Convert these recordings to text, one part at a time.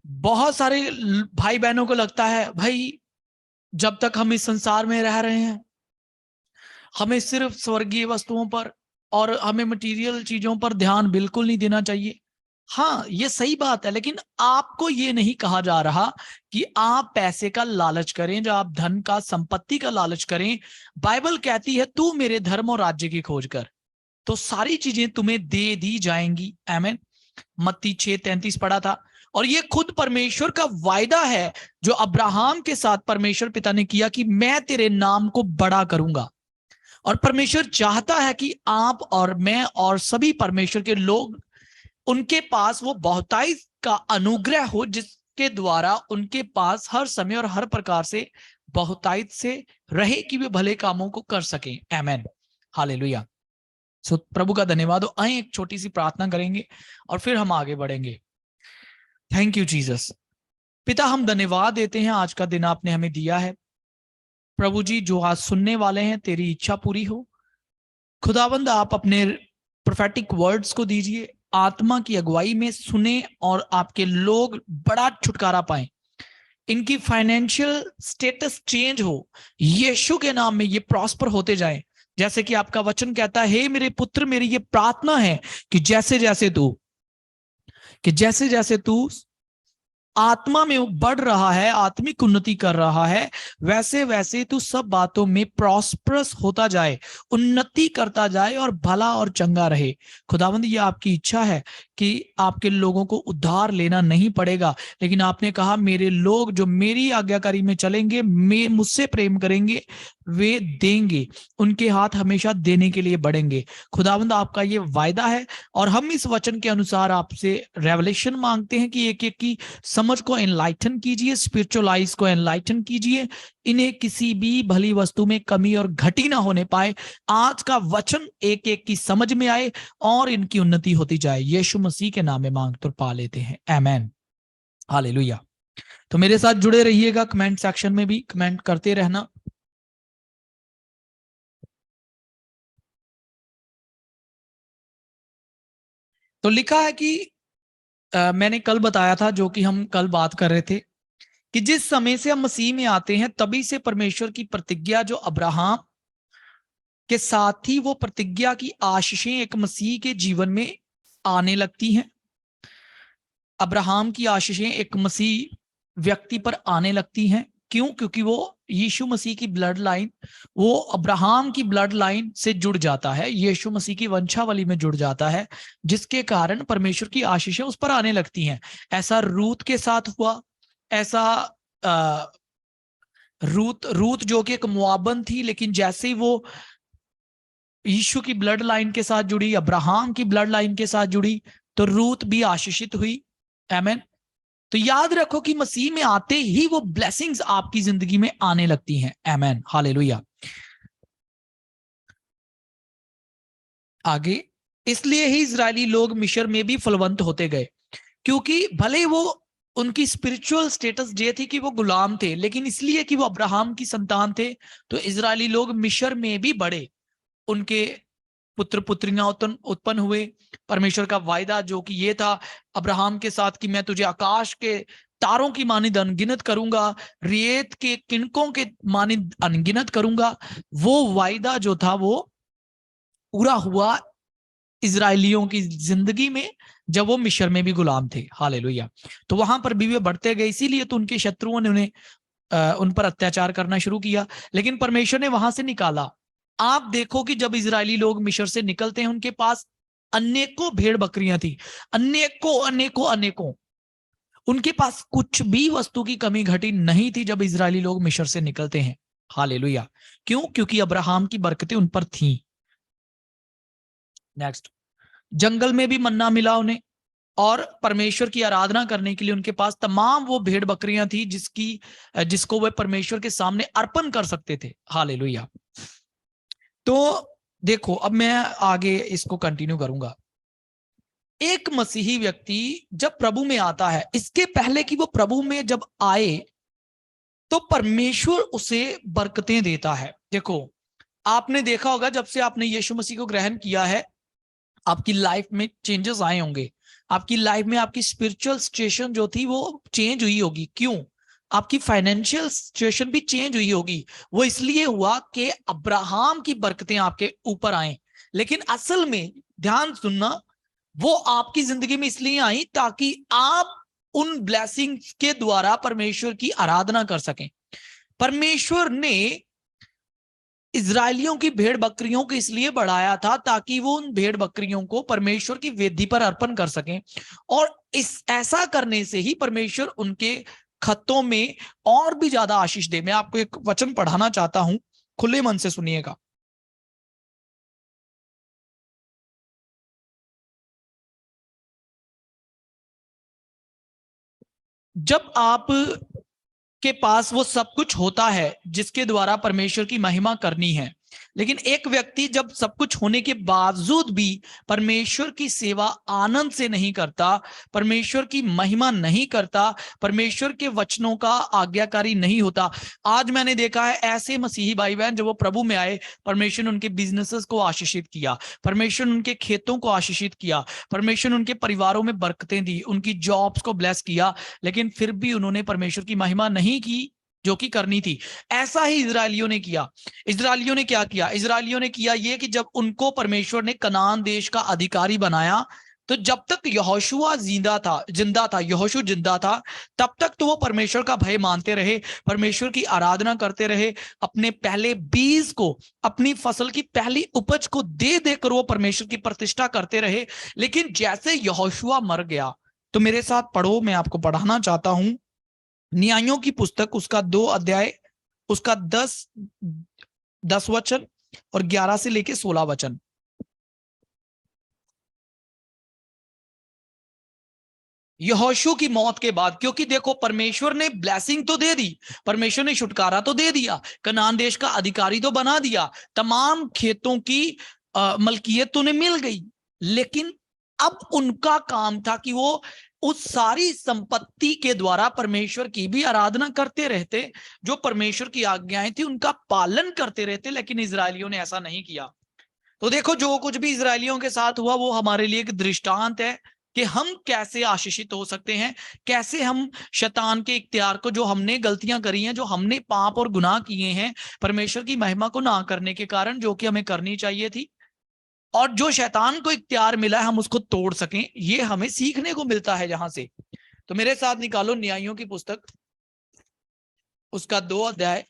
बहुत सारे भाई बहनों को लगता है भाई जब तक हम इस संसार में रह रहे हैं हमें सिर्फ स्वर्गीय वस्तुओं पर और हमें मटेरियल चीजों पर ध्यान बिल्कुल नहीं देना चाहिए। हाँ, ये सही बात है, लेकिन आपको ये नहीं कहा जा रहा कि आप पैसे का लालच करें, जो आप धन का, संपत्ति का लालच करें। बाइबल कहती है तू मेरे धर्म और राज्य की खोज कर तो सारी चीजें तुम्हें दे दी जाएंगी। आमीन। मत्ती 6:33 पढ़ा था। और ये खुद परमेश्वर का वायदा है जो अब्राहम के साथ परमेश्वर पिता ने किया कि मैं तेरे नाम को बड़ा करूंगा। और परमेश्वर चाहता है कि आप और मैं और सभी परमेश्वर के लोग, उनके पास वो बहुतायत का अनुग्रह हो जिसके द्वारा उनके पास हर समय और हर प्रकार से बहुतायत से रहे कि वे भले कामों को कर सकें। आमेन, हालेलुया। सो प्रभु का धन्यवाद हो। आइए एक छोटी सी प्रार्थना करेंगे और फिर हम आगे बढ़ेंगे। Thank you Jesus. पिता, हम धन्यवाद देते हैं आज का दिन आपने हमें दिया है। प्रभु जी, जो आज सुनने वाले हैं तेरी इच्छा पूरी हो। खुदावंद, आप अपने प्रोफेटिक वर्ड्स को दीजिए, आत्मा की अगुवाई में सुने और आपके लोग बड़ा छुटकारा पाएं, इनकी फाइनेंशियल स्टेटस चेंज हो, यीशु के नाम में ये प्रॉस्पर होते जाएं। जैसे कि आपका वचन कहता है, हे मेरे पुत्र, मेरी ये प्रार्थना है कि जैसे जैसे तू आत्मा में बढ़ रहा है, आत्मिक उन्नति कर रहा है, वैसे वैसे तू सब बातों में प्रॉस्परस होता जाए, उन्नति करता जाए और भला और चंगा रहे। खुदावंद, ये आपकी इच्छा है कि आपके लोगों को उद्धार लेना नहीं पड़ेगा, लेकिन आपने कहा मेरे लोग जो मेरी आज्ञाकारी में चलेंगे, मुझसे प्रेम करेंगे, वे देंगे, उनके हाथ हमेशा देने के लिए बढ़ेंगे। खुदावंद, आपका ये वायदा है और हम इस वचन के अनुसार आपसे रेवलेशन मांगते हैं कि एक एक की समझ को एनलाइटन कीजिए, स्पिरिचुअल आइज को एनलाइटन कीजिए, इन्हें किसी भी भली वस्तु में कमी और घटी ना होने पाए। आज का वचन एक एक की समझ में आए और इनकी उन्नति होती जाए। यीशु मसीह के नाम में मांग तो पा लेते हैं, आमेन, हालेलुया। तो मेरे साथ जुड़े रहिएगा, कमेंट सेक्शन में भी कमेंट करते रहना। तो लिखा है कि मैंने कल बताया था, जो कि हम कल बात कर रहे थे, कि जिस समय से हम मसीह में आते हैं तभी से परमेश्वर की प्रतिज्ञा जो अब्राहम के साथ ही, वो प्रतिज्ञा की आशीषें एक मसीह के जीवन में आने लगती हैं। अब्राहम की आशीषें एक मसीह व्यक्ति पर आने लगती हैं। क्यों? क्योंकि वो यीशु मसीह की ब्लड लाइन, वो अब्राहम की ब्लड लाइन से जुड़ जाता है, यीशु मसीह की वंशावली में जुड़ जाता है, जिसके कारण परमेश्वर की आशीषें उस पर आने लगती हैं। ऐसा रूत के साथ हुआ। ऐसा रूत जो कि एक मुआबन थी, लेकिन जैसे ही वो यीशु की ब्लड लाइन के साथ जुड़ी, अब्राहम की ब्लड लाइन के साथ जुड़ी, तो रूत भी आशीषित हुई। आमेन। तो याद रखो कि मसीह में आते ही वो ब्लेसिंग्स आपकी जिंदगी में आने लगती हैं। आमेन, हालेलुया। आगे, इसलिए ही इजरायली लोग मिस्र में भी फलवंत होते गए, क्योंकि भले वो, उनकी स्पिरिचुअल स्टेटस ये थी कि वो गुलाम थे, लेकिन इसलिए कि वो अब्राहम की संतान थे, तो इजरायली लोग मिस्र में भी बढ़े, उनके पुत्र पुत्रियां उत्पन्न हुए। परमेश्वर का वायदा जो कि ये था अब्राहम के साथ कि मैं तुझे आकाश के तारों की मानिंद अनगिनत करूंगा, रेत के किनकों के मानिंद अनगिनत करूंगा, वो वायदा जो था वो पूरा हुआ इजरायलियों की जिंदगी में, जब वो मिस्र में भी गुलाम थे। हालेलुया। तो वहां पर भी वे बढ़ते गए, इसीलिए तो उनके शत्रुओं ने उन्हें उन पर अत्याचार करना शुरू किया, लेकिन परमेश्वर ने वहां से निकाला। आप देखो कि जब इजरायली लोग मिस्र से निकलते हैं, उनके पास अनेकों भेड़ बकरियां थी, अनेकों अनेकों अनेकों, उनके पास कुछ भी वस्तु की कमी घटी नहीं थी जब इजरायली लोग मिस्र से निकलते हैं। हालेलुया। क्यों? क्योंकि अब्राहम की बरकतें उन पर थीं। नेक्स्ट, जंगल में भी मन्ना मिला उन्हें, और परमेश्वर की आराधना करने के लिए उनके पास तमाम वो भेड़ बकरियां थी जिसको वे परमेश्वर के सामने अर्पण कर सकते थे। हालेलुया। तो देखो, अब मैं आगे इसको कंटिन्यू करूंगा। एक मसीही व्यक्ति जब प्रभु में आता है, इसके पहले कि वो प्रभु में जब आए, तो परमेश्वर उसे बरकतें देता है। देखो, आपने देखा होगा जब से आपने यीशु मसीह को ग्रहण किया है, आपकी लाइफ में चेंजेस आए होंगे। आपकी लाइफ में आपकी स्पिरिचुअल सिचुएशन जो थी वो चेंज हुई होगी। क्यों? आपकी फाइनेंशियल सिचुएशन भी चेंज हुई होगी। वो इसलिए हुआ कि अब्राहम की बरकतें आपके ऊपर आए। लेकिन असल में ध्यान सुनना, वो आपकी जिंदगी में इसलिए आई ताकि आप उन ब्लेसिंग्स के द्वारा परमेश्वर की आराधना कर सकें। परमेश्वर ने इजरायलियों की भेड़ बकरियों को इसलिए बढ़ाया था ताकि वो उन भेड़ बकरियों को परमेश्वर की वेदी पर अर्पण कर सकें, और इस ऐसा करने से ही परमेश्वर उनके खतों में और भी ज्यादा आशीष दे। मैं आपको एक वचन पढ़ाना चाहता हूं, खुले मन से सुनिएगा। जब आप के पास वो सब कुछ होता है जिसके द्वारा परमेश्वर की महिमा करनी है, लेकिन एक व्यक्ति जब सब कुछ होने के बावजूद भी परमेश्वर की सेवा आनंद से नहीं करता, परमेश्वर की महिमा नहीं करता, परमेश्वर के वचनों का आज्ञाकारी नहीं होता। आज मैंने देखा है ऐसे मसीही भाई बहन जब वो प्रभु में आए, परमेश्वर ने उनके बिजनेसेस को आशीषित किया, परमेश्वर ने उनके खेतों को आशीषित किया, परमेश्वर ने उनके परिवारों में बरकतें दी, उनकी जॉब्स को ब्लेस किया, लेकिन फिर भी उन्होंने परमेश्वर की महिमा नहीं की जो कि करनी थी। ऐसा ही इजरायलियों ने किया। इजरायलियों ने क्या किया? इजरायलियों ने किया ये कि जब उनको परमेश्वर ने कनान देश का अधिकारी बनाया, तो जब तक यहोशुआ यहोशू जिंदा था, तब तक तो वो परमेश्वर का भय मानते रहे, परमेश्वर की आराधना करते रहे, अपने पहले बीज को, अपनी फसल की पहली उपज को दे देकर वो परमेश्वर की प्रतिष्ठा करते रहे। लेकिन जैसे यहोशुआ मर गया, तो मेरे साथ पढ़ो, मैं आपको पढ़ाना चाहता हूं न्यायों की पुस्तक, उसका 2 अध्याय, उसका 10 वचन और 11 से लेके 16 वचन। यहोशू की मौत के बाद, क्योंकि देखो परमेश्वर ने ब्लेसिंग तो दे दी, परमेश्वर ने छुटकारा तो दे दिया, कनान देश का अधिकारी तो बना दिया, तमाम खेतों की मलकियत तो उन्हें मिल गई, लेकिन अब उनका काम था कि वो उस सारी संपत्ति के द्वारा परमेश्वर की भी आराधना करते रहते, जो परमेश्वर की आज्ञाएं थी उनका पालन करते रहते। लेकिन इजरायलियों ने ऐसा नहीं किया। तो देखो, जो कुछ भी इजरायलियों के साथ हुआ वो हमारे लिए एक दृष्टांत है कि हम कैसे आशीषित हो सकते हैं, कैसे हम शैतान के इख्तियार को, जो हमने गलतियां करी हैं, जो हमने पाप और गुनाह किए हैं परमेश्वर की महिमा को ना करने के कारण, जो कि हमें करनी चाहिए थी, और जो शैतान को इख्तियार मिला है हम उसको तोड़ सकें। ये हमें सीखने को मिलता है जहां से। तो मेरे साथ निकालो न्यायों की पुस्तक, उसका 2 अध्याय,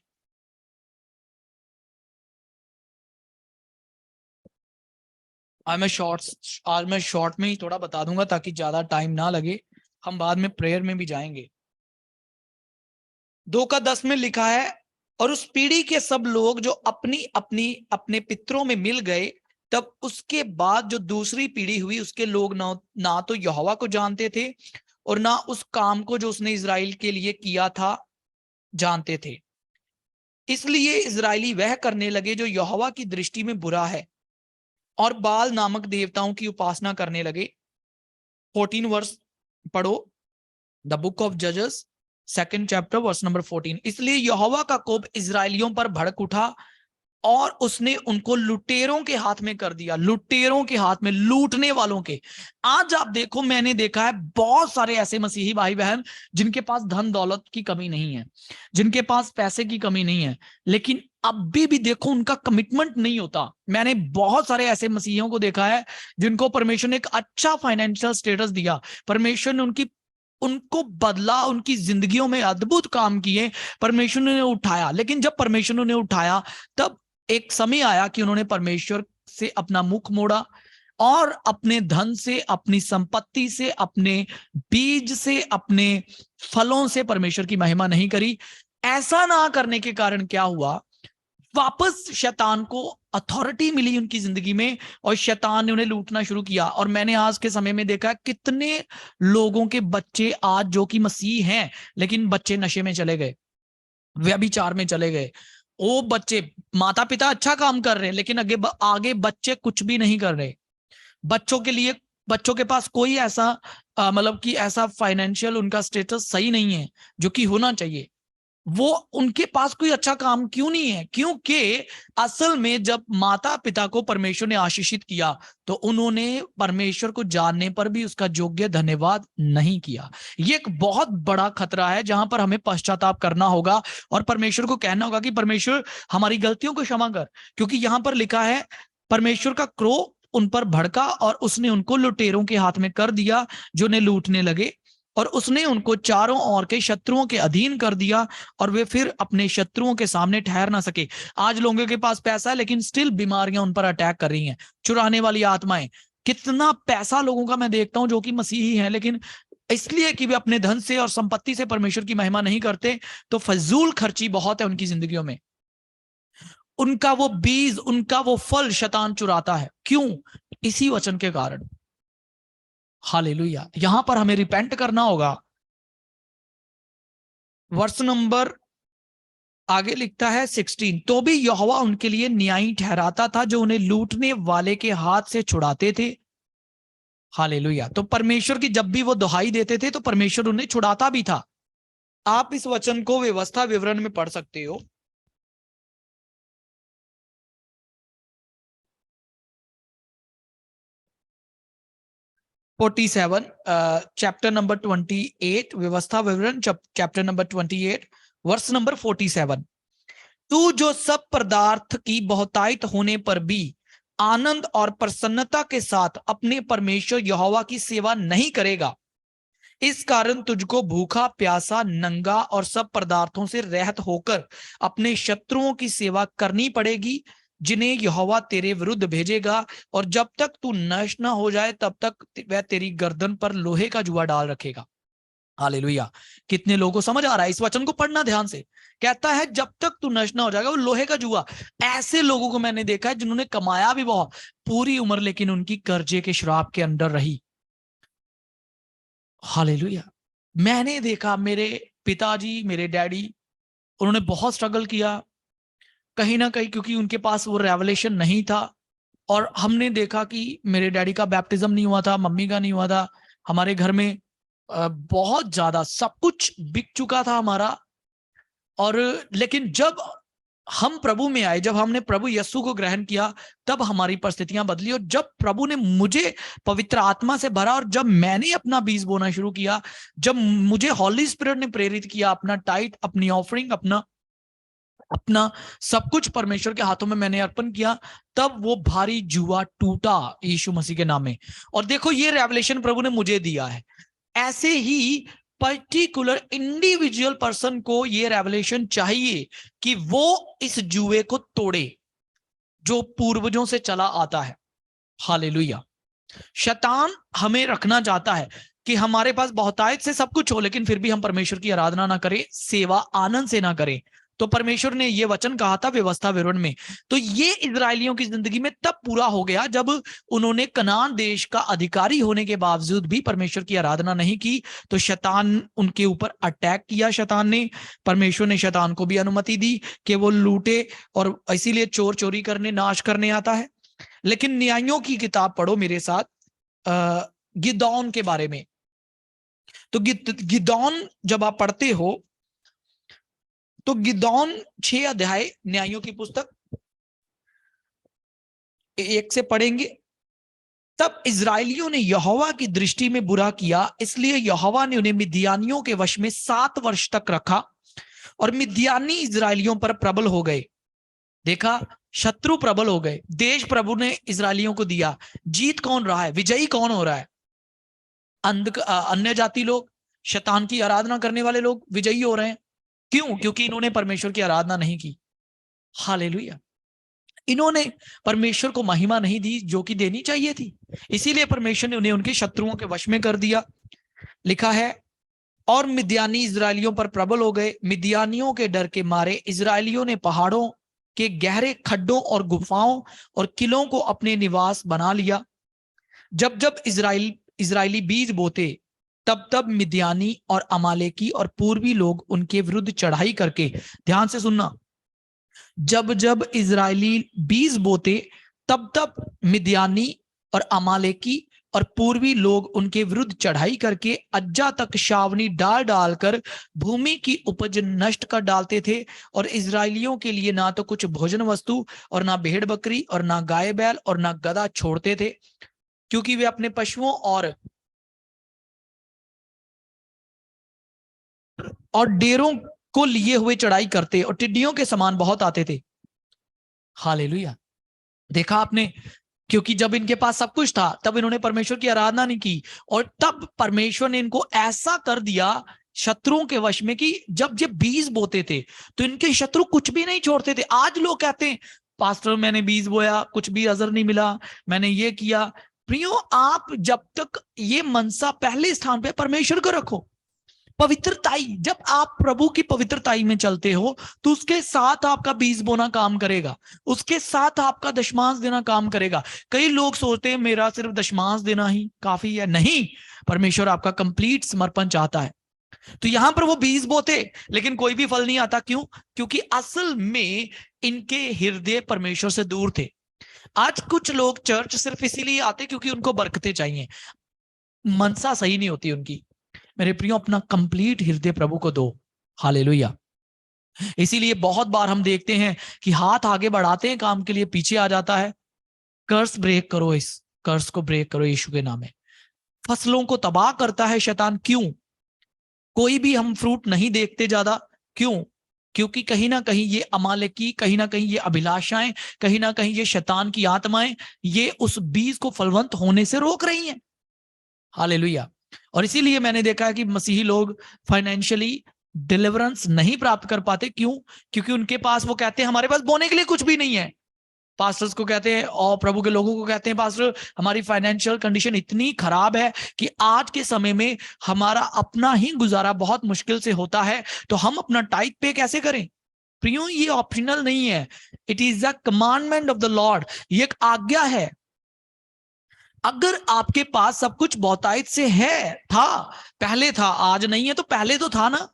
आज मैं शॉर्ट में ही थोड़ा बता दूंगा ताकि ज्यादा टाइम ना लगे, हम बाद में प्रेयर में भी जाएंगे। 2 का 10 में लिखा है, और उस पीढ़ी के सब लोग जो अपनी अपनी अपने पितरों में मिल गए, तब उसके बाद जो दूसरी पीढ़ी हुई उसके लोग ना तो यहोवा को जानते थे और ना उस काम को जो उसने इजराइल के लिए किया था जानते थे। इसलिए इजरायली वह करने लगे जो यहोवा की दृष्टि में बुरा है, और बाल नामक देवताओं की उपासना करने लगे। 14 वर्ष पढ़ो, द बुक ऑफ जजेस 2nd चैप्टर वर्स नंबर 14। इसलिए यहोवा का कोप इजरायलियों पर भड़क उठा और उसने उनको लुटेरों के हाथ में कर दिया, लुटेरों के हाथ में, लूटने वालों के। आज आप देखो, मैंने देखा है बहुत सारे ऐसे मसीही भाई बहन जिनके पास धन दौलत की कमी नहीं है, जिनके पास पैसे की कमी नहीं है, लेकिन अभी भी देखो उनका कमिटमेंट नहीं होता। मैंने बहुत सारे ऐसे मसीहियों को देखा है जिनको परमेश्वर ने एक अच्छा फाइनेंशियल स्टेटस दिया, परमेश्वर ने उनको बदला, उनकी जिंदगियों में अद्भुत काम किए, परमेश्वर ने उठाया। लेकिन जब परमेश्वर ने उठाया, तब एक समय आया कि उन्होंने परमेश्वर से अपना मुख मोड़ा और अपने धन से, अपनी संपत्ति से, अपने बीज से, अपने फलों से परमेश्वर की महिमा नहीं करी। ऐसा ना करने के कारण क्या हुआ? वापस शैतान को अथॉरिटी मिली उनकी जिंदगी में और शैतान ने उन्हें लूटना शुरू किया। और मैंने आज के समय में देखा कितने लोगों के बच्चे आज जो कि मसीह हैं, लेकिन बच्चे नशे में चले गए, व्यभिचार में चले गए। वो बच्चे, माता पिता अच्छा काम कर रहे हैं लेकिन आगे बच्चे कुछ भी नहीं कर रहे। बच्चों के लिए, बच्चों के पास कोई ऐसा मतलब कि ऐसा फाइनेंशियल उनका स्टेटस सही नहीं है जो कि होना चाहिए। वो उनके पास कोई अच्छा काम क्यों नहीं है? क्योंकि असल में जब माता पिता को परमेश्वर ने आशीषित किया तो उन्होंने परमेश्वर को जानने पर भी उसका योग्य धन्यवाद नहीं किया। ये एक बहुत बड़ा खतरा है जहां पर हमें पश्चाताप करना होगा और परमेश्वर को कहना होगा कि परमेश्वर हमारी गलतियों को क्षमा कर। क्योंकि यहां पर लिखा है परमेश्वर का क्रोध उन पर भड़का और उसने उनको लुटेरों के हाथ में कर दिया जो उन्हें लूटने लगे, और उसने उनको चारों ओर के शत्रुओं के अधीन कर दिया और वे फिर अपने शत्रुओं के सामने ठहर ना सके। आज लोगों के पास पैसा है लेकिन स्टिल बीमारियां उन पर अटैक कर रही हैं, चुराने वाली आत्माएं। कितना पैसा लोगों का मैं देखता हूं जो कि मसीही हैं, लेकिन इसलिए कि वे अपने धन से और संपत्ति से परमेश्वर की महिमा नहीं करते, तो फजूल खर्ची बहुत है उनकी जिंदगियों में। उनका वो बीज, उनका वो फल शैतान चुराता है। क्यों? इसी वचन के कारण। हालेलुया। यहां पर हमें रिपेंट करना होगा। वर्ष नंबर आगे लिखता है 16, तो भी यहोवा उनके लिए न्यायी ठहराता था जो उन्हें लूटने वाले के हाथ से छुड़ाते थे। हालेलुया। तो परमेश्वर की जब भी वो दुहाई देते थे तो परमेश्वर उन्हें छुड़ाता भी था। आप इस वचन को व्यवस्था विवरण में पढ़ सकते हो। चैप्टर नंबर 28, व्यवस्था विवरण चैप्टर नंबर 28 वर्ष नंबर 47। तू जो सब पदार्थ की बहुतायत होने पर भी आनंद और प्रसन्नता के साथ अपने परमेश्वर यहोवा की सेवा नहीं करेगा, इस कारण तुझको भूखा प्यासा नंगा और सब पदार्थों से रहित होकर अपने शत्रुओं की सेवा करनी पड़ेगी जिन्हें यहोवा तेरे विरुद्ध भेजेगा, और जब तक तू नष्ट न हो जाए तब तक वह तेरी गर्दन पर लोहे का जुआ डाल रखेगा। हालेलुया। कितने लोगों को समझ आ रहा है? इस वचन को पढ़ना ध्यान से। कहता है जब तक तू नष्ट ना हो जाएगा, वो लोहे का जुआ। ऐसे लोगों को मैंने देखा है जिन्होंने कमाया भी बहुत पूरी उम्र, लेकिन उनकी कर्जे के श्राप के अंदर रही। हालेलुया। मैंने देखा मेरे पिताजी, मेरे डैडी, उन्होंने बहुत स्ट्रगल किया कहीं ना कहीं, क्योंकि उनके पास वो रेवलेशन नहीं था। और हमने देखा कि मेरे डैडी का बैप्टिज्म नहीं हुआ था, मम्मी का नहीं हुआ था। हमारे घर में बहुत ज्यादा सब कुछ बिक चुका था हमारा। और लेकिन जब हम प्रभु में आए, जब हमने प्रभु यीशु को ग्रहण किया, तब हमारी परिस्थितियां बदली। और जब प्रभु ने मुझे पवित्र आत्मा से भरा और जब मैंने अपना बीज बोना शुरू किया, जब मुझे हॉली स्पिरिट ने प्रेरित किया, अपना टाइट, अपनी ऑफरिंग, अपना अपना सब कुछ परमेश्वर के हाथों में मैंने अर्पण किया, तब वो भारी जुआ टूटा यीशु मसीह के नाम में। और देखो ये रेवलेशन प्रभु ने मुझे दिया है। ऐसे ही पर्टिकुलर इंडिविजुअल पर्सन को ये रेवलेशन चाहिए कि वो इस जुए को तोड़े जो पूर्वजों से चला आता है। हालेलुया। शैतान हमें रखना चाहता है कि हमारे पास बहुतायत से सब कुछ हो, लेकिन फिर भी हम परमेश्वर की आराधना ना करें, सेवा आनंद से ना करें। तो परमेश्वर ने यह वचन कहा था व्यवस्था विवरण में। तो ये इजरायलियों की जिंदगी में तब पूरा हो गया जब उन्होंने कनान देश का अधिकारी होने के बावजूद भी परमेश्वर की आराधना नहीं की। तो शैतान उनके ऊपर अटैक किया। शैतान ने, परमेश्वर ने शैतान को भी अनुमति दी कि वो लूटे, और इसीलिए चोर चोरी करने, नाश करने आता है। लेकिन न्यायों की किताब पढ़ो मेरे साथ, गिदौन के बारे में। तो गिदौन जब आप पढ़ते हो तो गिदौन 6 अध्याय न्यायों की पुस्तक 1 से पढ़ेंगे। तब इजरायलियों ने यहोवा की दृष्टि में बुरा किया, इसलिए यहोवा ने उन्हें मिद्यानियों के वश में 7 वर्ष तक रखा, और मिद्यानी इजरायलियों पर प्रबल हो गए। देखा, शत्रु प्रबल हो गए। देश प्रभु ने इजरायलियों को दिया। जीत कौन रहा है? विजयी कौन हो रहा है? अन्य जाति लोग, शैतान की आराधना करने वाले लोग विजयी हो रहे हैं। क्यों? क्योंकि इन्होंने परमेश्वर की आराधना नहीं की। हालेलुया। इन्होंने परमेश्वर को महिमा नहीं दी जो कि देनी चाहिए थी, इसीलिए परमेश्वर ने उन्हें उनके शत्रुओं के वश में कर दिया। लिखा है, और मिद्यानी इजरायलियों पर प्रबल हो गए। मिद्यानियों के डर के मारे इजरायलियों ने पहाड़ों के गहरे खड्डों और गुफाओं और किलों को अपने निवास बना लिया। जब जब इजरायली बीज बोते, तब तब मिद्यानी और अमालेकी और पूर्वी लोग उनके विरुद्ध चढ़ाई करके, ध्यान से सुनना, जब जब इजरायली बीज बोते तब तब मिद्यानी और अमालेकी और पूर्वी लोग उनके विरुद्ध चढ़ाई करके अज्जा तक छावनी डाल डालकर भूमि की उपज नष्ट कर डालते थे, और इजरायलियों के लिए ना तो कुछ भोजन वस्तु और ना भेड़ बकरी और ना गाय बैल और ना गधा छोड़ते थे, क्योंकि वे अपने पशुओं और डेरों को लिए हुए चढ़ाई करते और टिड्डियों के समान बहुत आते थे। हालेलुया। देखा आपने, क्योंकि जब इनके पास सब कुछ था तब इन्होंने परमेश्वर की आराधना नहीं की, और तब परमेश्वर ने इनको ऐसा कर दिया शत्रुओं के वश में कि जब ये बीज बोते थे तो इनके शत्रु कुछ भी नहीं छोड़ते थे। आज लोग कहते हैं पास्टर मैंने बीज बोया कुछ भी असर नहीं मिला, मैंने ये किया। प्रियो, आप जब तक ये मनसा पहले स्थान पे परमेश्वर को रखो, पवित्रताई, जब आप प्रभु की पवित्रताई में चलते हो तो उसके साथ आपका बीज बोना काम करेगा, उसके साथ आपका दशमांश देना काम करेगा। कई लोग सोचते हैं मेरा सिर्फ दशमांश देना ही काफी है, नहीं, परमेश्वर आपका कंप्लीट समर्पण चाहता है। तो यहां पर वो बीज बोते लेकिन कोई भी फल नहीं आता, क्यों? क्योंकि असल में इनके हृदय परमेश्वर से दूर थे। आज कुछ लोग चर्च सिर्फ इसीलिए आते क्योंकि उनको बरकतें चाहिए, मनसा सही नहीं होती उनकी। मेरे प्रियो, अपना कंप्लीट हृदय प्रभु को दो। हालेलुया। इसीलिए बहुत बार हम देखते हैं कि हाथ आगे बढ़ाते हैं काम के लिए, पीछे आ जाता है। कर्ज ब्रेक करो, इस कर्ज को ब्रेक करो यीशु के नाम में। फसलों को तबाह करता है शैतान, क्यों? कोई भी हम फ्रूट नहीं देखते ज्यादा, क्यों? क्योंकि कहीं ना कहीं ये अमालेकी, कहीं ना कहीं ये अभिलाषाएं, कहीं ना कहीं ये शैतान की आत्माएं ये उस बीज को फलवंत होने से रोक रही हैं। हालेलुया। और इसीलिए मैंने देखा है कि मसीही लोग फाइनेंशियली डिलीवरेंस नहीं प्राप्त कर पाते, क्यों? क्योंकि उनके पास, वो कहते हैं हमारे पास बोने के लिए कुछ भी नहीं है। पास्टर्स को कहते हैं और प्रभु के लोगों को कहते हैं पास्टर हमारी फाइनेंशियल कंडीशन इतनी खराब है कि आज के समय में हमारा अपना ही गुजारा बहुत मुश्किल से होता है, तो हम अपना टाइट पे कैसे करें? प्रियो, ये ऑप्शनल नहीं है, it is the commandment of the Lord, ये एक आज्ञा है। अगर आपके पास सब कुछ बहुतायत से है, था, पहले था, आज नहीं है, तो पहले तो था ना।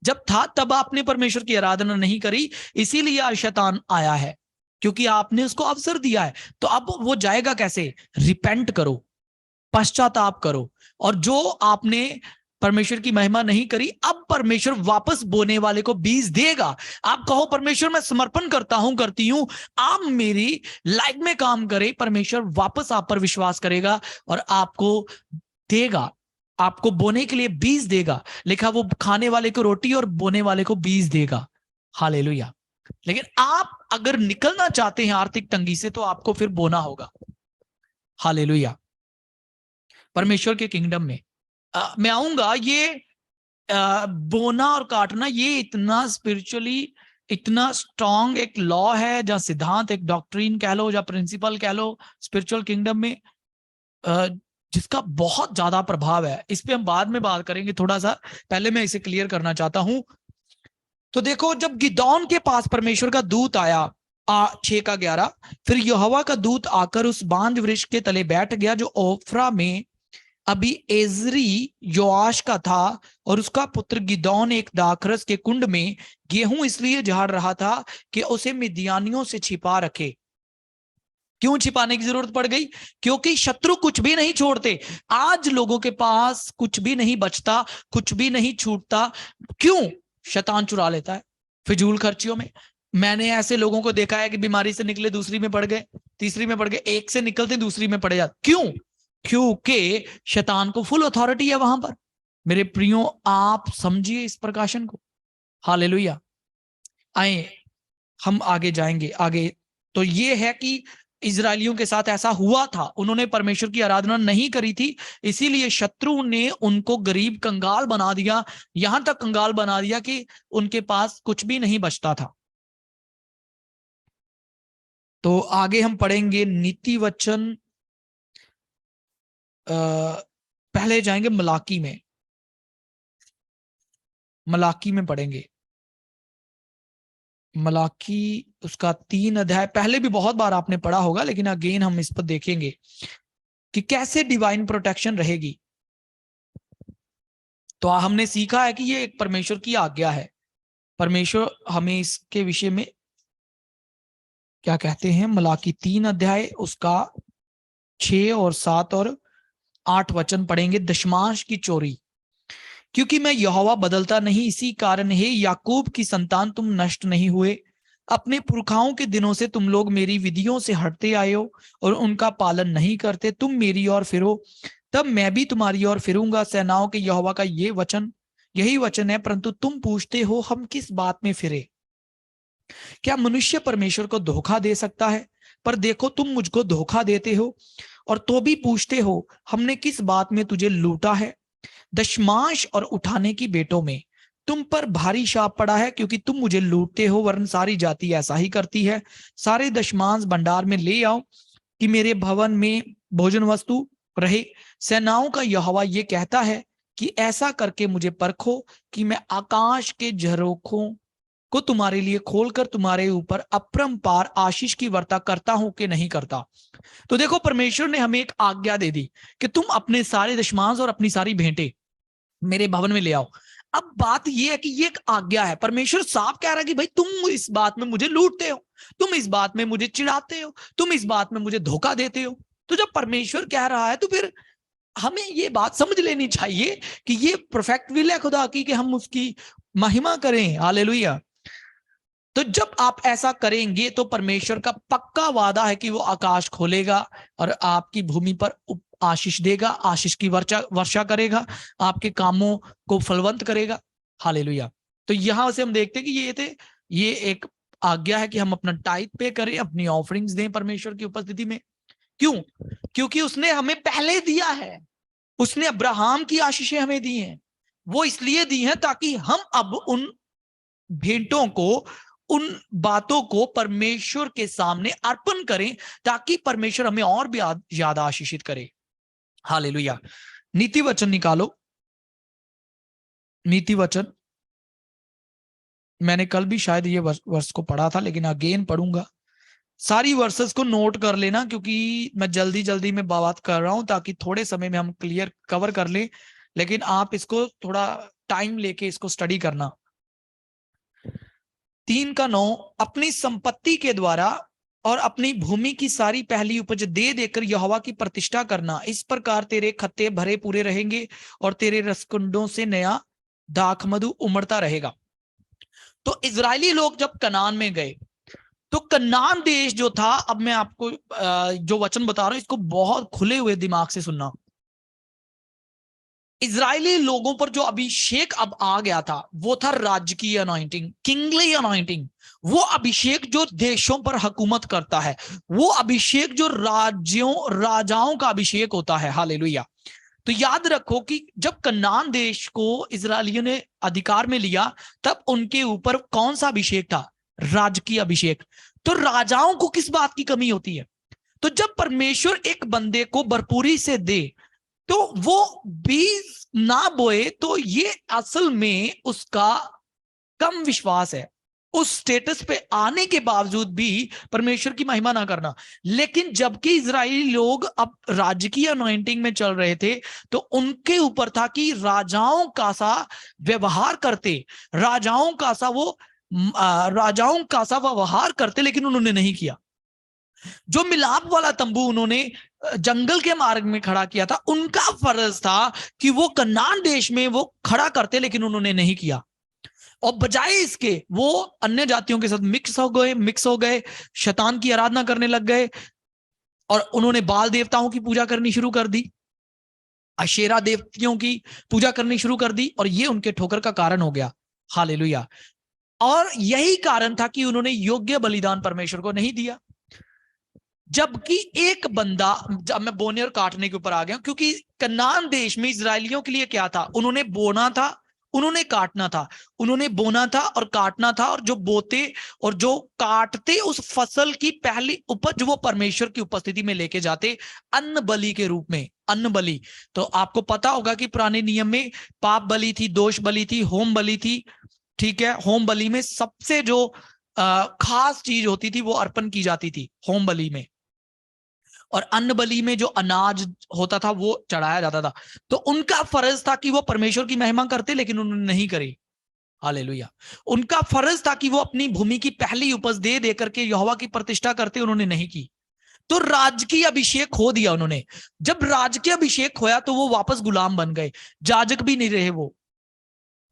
जब था तब आपने परमेश्वर की आराधना नहीं करी, इसीलिए आज शैतान आया है, क्योंकि आपने उसको अवसर दिया है। तो अब वो जाएगा कैसे? रिपेंट करो, पश्चाताप करो, और जो आपने परमेश्वर की महिमा नहीं करी, अब परमेश्वर वापस बोने वाले को बीज देगा। आप कहो परमेश्वर मैं समर्पण करता हूं, करती हूं, आप मेरी लाइफ में काम करे, परमेश्वर वापस आप पर विश्वास करेगा और आपको देगा, आपको बोने के लिए बीज देगा। लिखा वो खाने वाले को रोटी और बोने वाले को बीज देगा। हालेलुया। लेकिन आप अगर निकलना चाहते हैं आर्थिक तंगी से, तो आपको फिर बोना होगा। हालेलुया। परमेश्वर के किंगडम में मैं आऊंगा। ये बोना और काटना ये इतना स्पिरिचुअली इतना स्ट्रांग एक लॉ है, जहां सिद्धांत, एक डॉक्ट्रिन कह लो या प्रिंसिपल कह लो स्पिरिचुअल किंगडम में, जिसका बहुत ज्यादा प्रभाव है। इस पे हम बाद में बात करेंगे थोड़ा सा, पहले मैं इसे क्लियर करना चाहता हूं। तो देखो, जब गिदौन के पास परमेश्वर का दूत आया, 6:11, फिर यहोवा का दूत आकर उस बांज वृक्ष के तले बैठ गया जो ओफ्रा में अभी एजरी योआश का था, और उसका पुत्र गिदौन एक दाखरस के कुंड में गेहूं इसलिए झाड़ रहा था कि उसे मिद्यानियों से छिपा रखे। क्यों छिपाने की जरूरत पड़ गई? क्योंकि शत्रु कुछ भी नहीं छोड़ते। आज लोगों के पास कुछ भी नहीं बचता, कुछ भी नहीं छूटता, क्यों? शैतान चुरा लेता है फिजूल खर्चियों में। मैंने ऐसे लोगों को देखा है कि बीमारी से निकले दूसरी में पड़ गए, तीसरी में पड़ गए, एक से निकलते दूसरी में पड़ जाते। क्यों? क्योंकि शैतान को फुल अथॉरिटी है वहां पर। मेरे प्रियो, आप समझिए इस प्रकाशन को। हालेलुया। आए हम आगे जाएंगे आगे। तो ये है कि इजरायलियों के साथ ऐसा हुआ था, उन्होंने परमेश्वर की आराधना नहीं करी थी, इसीलिए शत्रु ने उनको गरीब कंगाल बना दिया, यहां तक कंगाल बना दिया कि उनके पास कुछ भी नहीं बचता था। तो आगे हम पढ़ेंगे नीति वचन, पहले जाएंगे मलाकी में, मलाकी में पढ़ेंगे। मलाकी उसका 3 अध्याय, पहले भी बहुत बार आपने पढ़ा होगा, लेकिन अगेन हम इस पर देखेंगे कि कैसे डिवाइन प्रोटेक्शन रहेगी। तो हमने सीखा है कि ये एक परमेश्वर की आज्ञा है। परमेश्वर हमें इसके विषय में क्या कहते हैं, मलाकी 3 अध्याय उसका 6 और 7 और 8 वचन पढ़ेंगे। दशमांश की चोरी, क्योंकि मैं यहोवा बदलता नहीं, इसी कारण हे याकूब की संतान तुम नष्ट नहीं हुए। अपने पुरखाओं के दिनों से तुम लोग मेरी विधियों से हटते आए हो और उनका पालन नहीं करते। तुम मेरी ओर फिरो, तब मैं भी तुम्हारी ओर फिरूंगा। सेनाओं के यहोवा का यही वचन है। परंतु तुम पूछते हो, हम किस बात में फिरे? क्या मनुष्य परमेश्वर को धोखा दे सकता है? पर देखो, तुम मुझको धोखा देते हो और तो भी पूछते हो, हमने किस बात में तुझे लूटा है? दशमांश और उठाने की बेटों में तुम पर भारी शाप पड़ा है, क्योंकि तुम मुझे लूटते हो, वरन सारी जाति ऐसा ही करती है। सारे दशमांश भंडार में ले आओ कि मेरे भवन में भोजन वस्तु रहे। सेनाओं का यहोवा ये कहता है कि ऐसा करके मुझे परखो कि मैं आकाश के झरोखों को तुम्हारे लिए खोलकर तुम्हारे ऊपर अपरंपार आशीष की वर्षा करता हूं कि नहीं करता। तो देखो, परमेश्वर ने हमें एक आज्ञा दे दी कि तुम अपने सारे दशमांश और अपनी सारी भेंटें मेरे भवन में ले आओ। अब बात यह है कि ये एक आज्ञा है। परमेश्वर साफ कह रहा है कि भाई तुम इस बात में मुझे लूटते हो, तुम इस बात में मुझे चिढ़ाते हो, तुम इस बात में मुझे धोखा देते हो। तो जब परमेश्वर कह रहा है तो फिर हमें ये बात समझ लेनी चाहिए कि ये परफेक्ट विल है खुदा की कि हम उसकी महिमा करें। हालेलुया। तो जब आप ऐसा करेंगे तो परमेश्वर का पक्का वादा है कि वो आकाश खोलेगा और आपकी भूमि पर आशीष देगा, आशीष की वर्षा करेगा, आपके कामों को फलवंत करेगा। हालेलुया। तो यहां से हम देखते हैं कि ये एक आज्ञा है कि हम अपना टाइप पे करें, अपनी ऑफरिंग्स दें परमेश्वर की उपस्थिति में। क्यों? क्योंकि उसने हमें पहले दिया है। उसने अब्राहम की आशीषें हमें दी हैं। वो इसलिए दी हैं ताकि हम अब उन भेंटों को, उन बातों को परमेश्वर के सामने अर्पण करें, ताकि परमेश्वर हमें और भी ज्यादा आशीषित करे। हालेलुया। नीति वचन निकालो। नीति वचन मैंने कल भी शायद ये वर्ष को पढ़ा था, लेकिन अगेन पढ़ूंगा। सारी वर्सेस को नोट कर लेना, क्योंकि मैं जल्दी जल्दी में बात कर रहा हूं ताकि थोड़े समय में हम क्लियर कवर कर लें, लेकिन आप इसको थोड़ा टाइम लेके इसको स्टडी करना। 3:9, अपनी संपत्ति के द्वारा और अपनी भूमि की सारी पहली उपज दे देकर यहोवा की प्रतिष्ठा करना। इस प्रकार तेरे खत्ते भरे पूरे रहेंगे और तेरे रसकुंडों से नया दाख मधु उमड़ता रहेगा। तो इजरायली लोग जब कनान में गए तो कनान देश जो था, अब मैं आपको जो वचन बता रहा हूं इसको बहुत खुले हुए दिमाग से सुनना। इजरायली लोगों पर जो अभिषेक अब आ गया था वो था राजकीय अनॉइंटिंग, किंगली अनॉइंटिंग। वो अभिषेक जो देशों पर हुकूमत करता है, वो अभिषेक जो राजाओं का अभिषेक होता है। हालेलुया। तो याद रखो कि जब कनान देश को इजरायलियों ने अधिकार में लिया तब उनके ऊपर कौन सा अभिषेक था? राजकीय अभिषेक। तो राजाओं को किस बात की कमी होती है? तो जब परमेश्वर एक बंदे को भरपूरी से दे तो वो बीज ना बोए तो ये असल में उसका कम विश्वास है। उस स्टेटस पे आने के बावजूद भी परमेश्वर की महिमा ना करना। लेकिन जबकि इजरायली लोग अब राजकीय अनॉइंटिंग में चल रहे थे तो उनके ऊपर था कि राजाओं का सा व्यवहार करते, राजाओं का सा व्यवहार करते, लेकिन उन्होंने नहीं किया। जो मिलाप वाला तंबू उन्होंने जंगल के मार्ग में खड़ा किया था, उनका फर्ज था कि वो कनान देश में वो खड़ा करते, लेकिन उन्होंने नहीं किया। और बजाय इसके वो अन्य जातियों के साथ मिक्स हो गए, शैतान की आराधना करने लग गए और उन्होंने बाल देवताओं की पूजा करनी शुरू कर दी, अशेरा देवतियों की पूजा करनी शुरू कर दी, और ये उनके ठोकर का कारण हो गया। हालेलुया। और यही कारण था कि उन्होंने योग्य बलिदान परमेश्वर को नहीं दिया। जबकि एक बंदा, जब मैं बोने और काटने के ऊपर आ गया, क्योंकि कनान देश में इजरायलियों के लिए क्या था? उन्होंने बोना था, उन्होंने काटना था। उन्होंने बोना था और काटना था, और जो बोते और जो काटते उस फसल की पहली उपज वो परमेश्वर की उपस्थिति में लेके जाते अन्न बलि के रूप में। अन्न बलि, तो आपको पता होगा कि पुराने नियम में पाप बलि थी, दोष बलि थी, होम बलि थी। ठीक है, होम बलि में सबसे जो खास चीज होती थी वो अर्पण की जाती थी होम बलि में, और अन्न बलि में जो अनाज होता था वो चढ़ाया जाता था। तो उनका फर्ज था कि वो परमेश्वर की महिमा करते, लेकिन उन्होंने नहीं करी। हालेलुया। उनका फर्ज था कि वो अपनी भूमि की पहली उपज दे देकर के यहोवा की प्रतिष्ठा करते, उन्होंने नहीं की। तो राजकीय अभिषेक खो दिया उन्होंने। जब राजकीय अभिषेक खोया तो वो वापस गुलाम बन गए, जाजक भी नहीं रहे, वो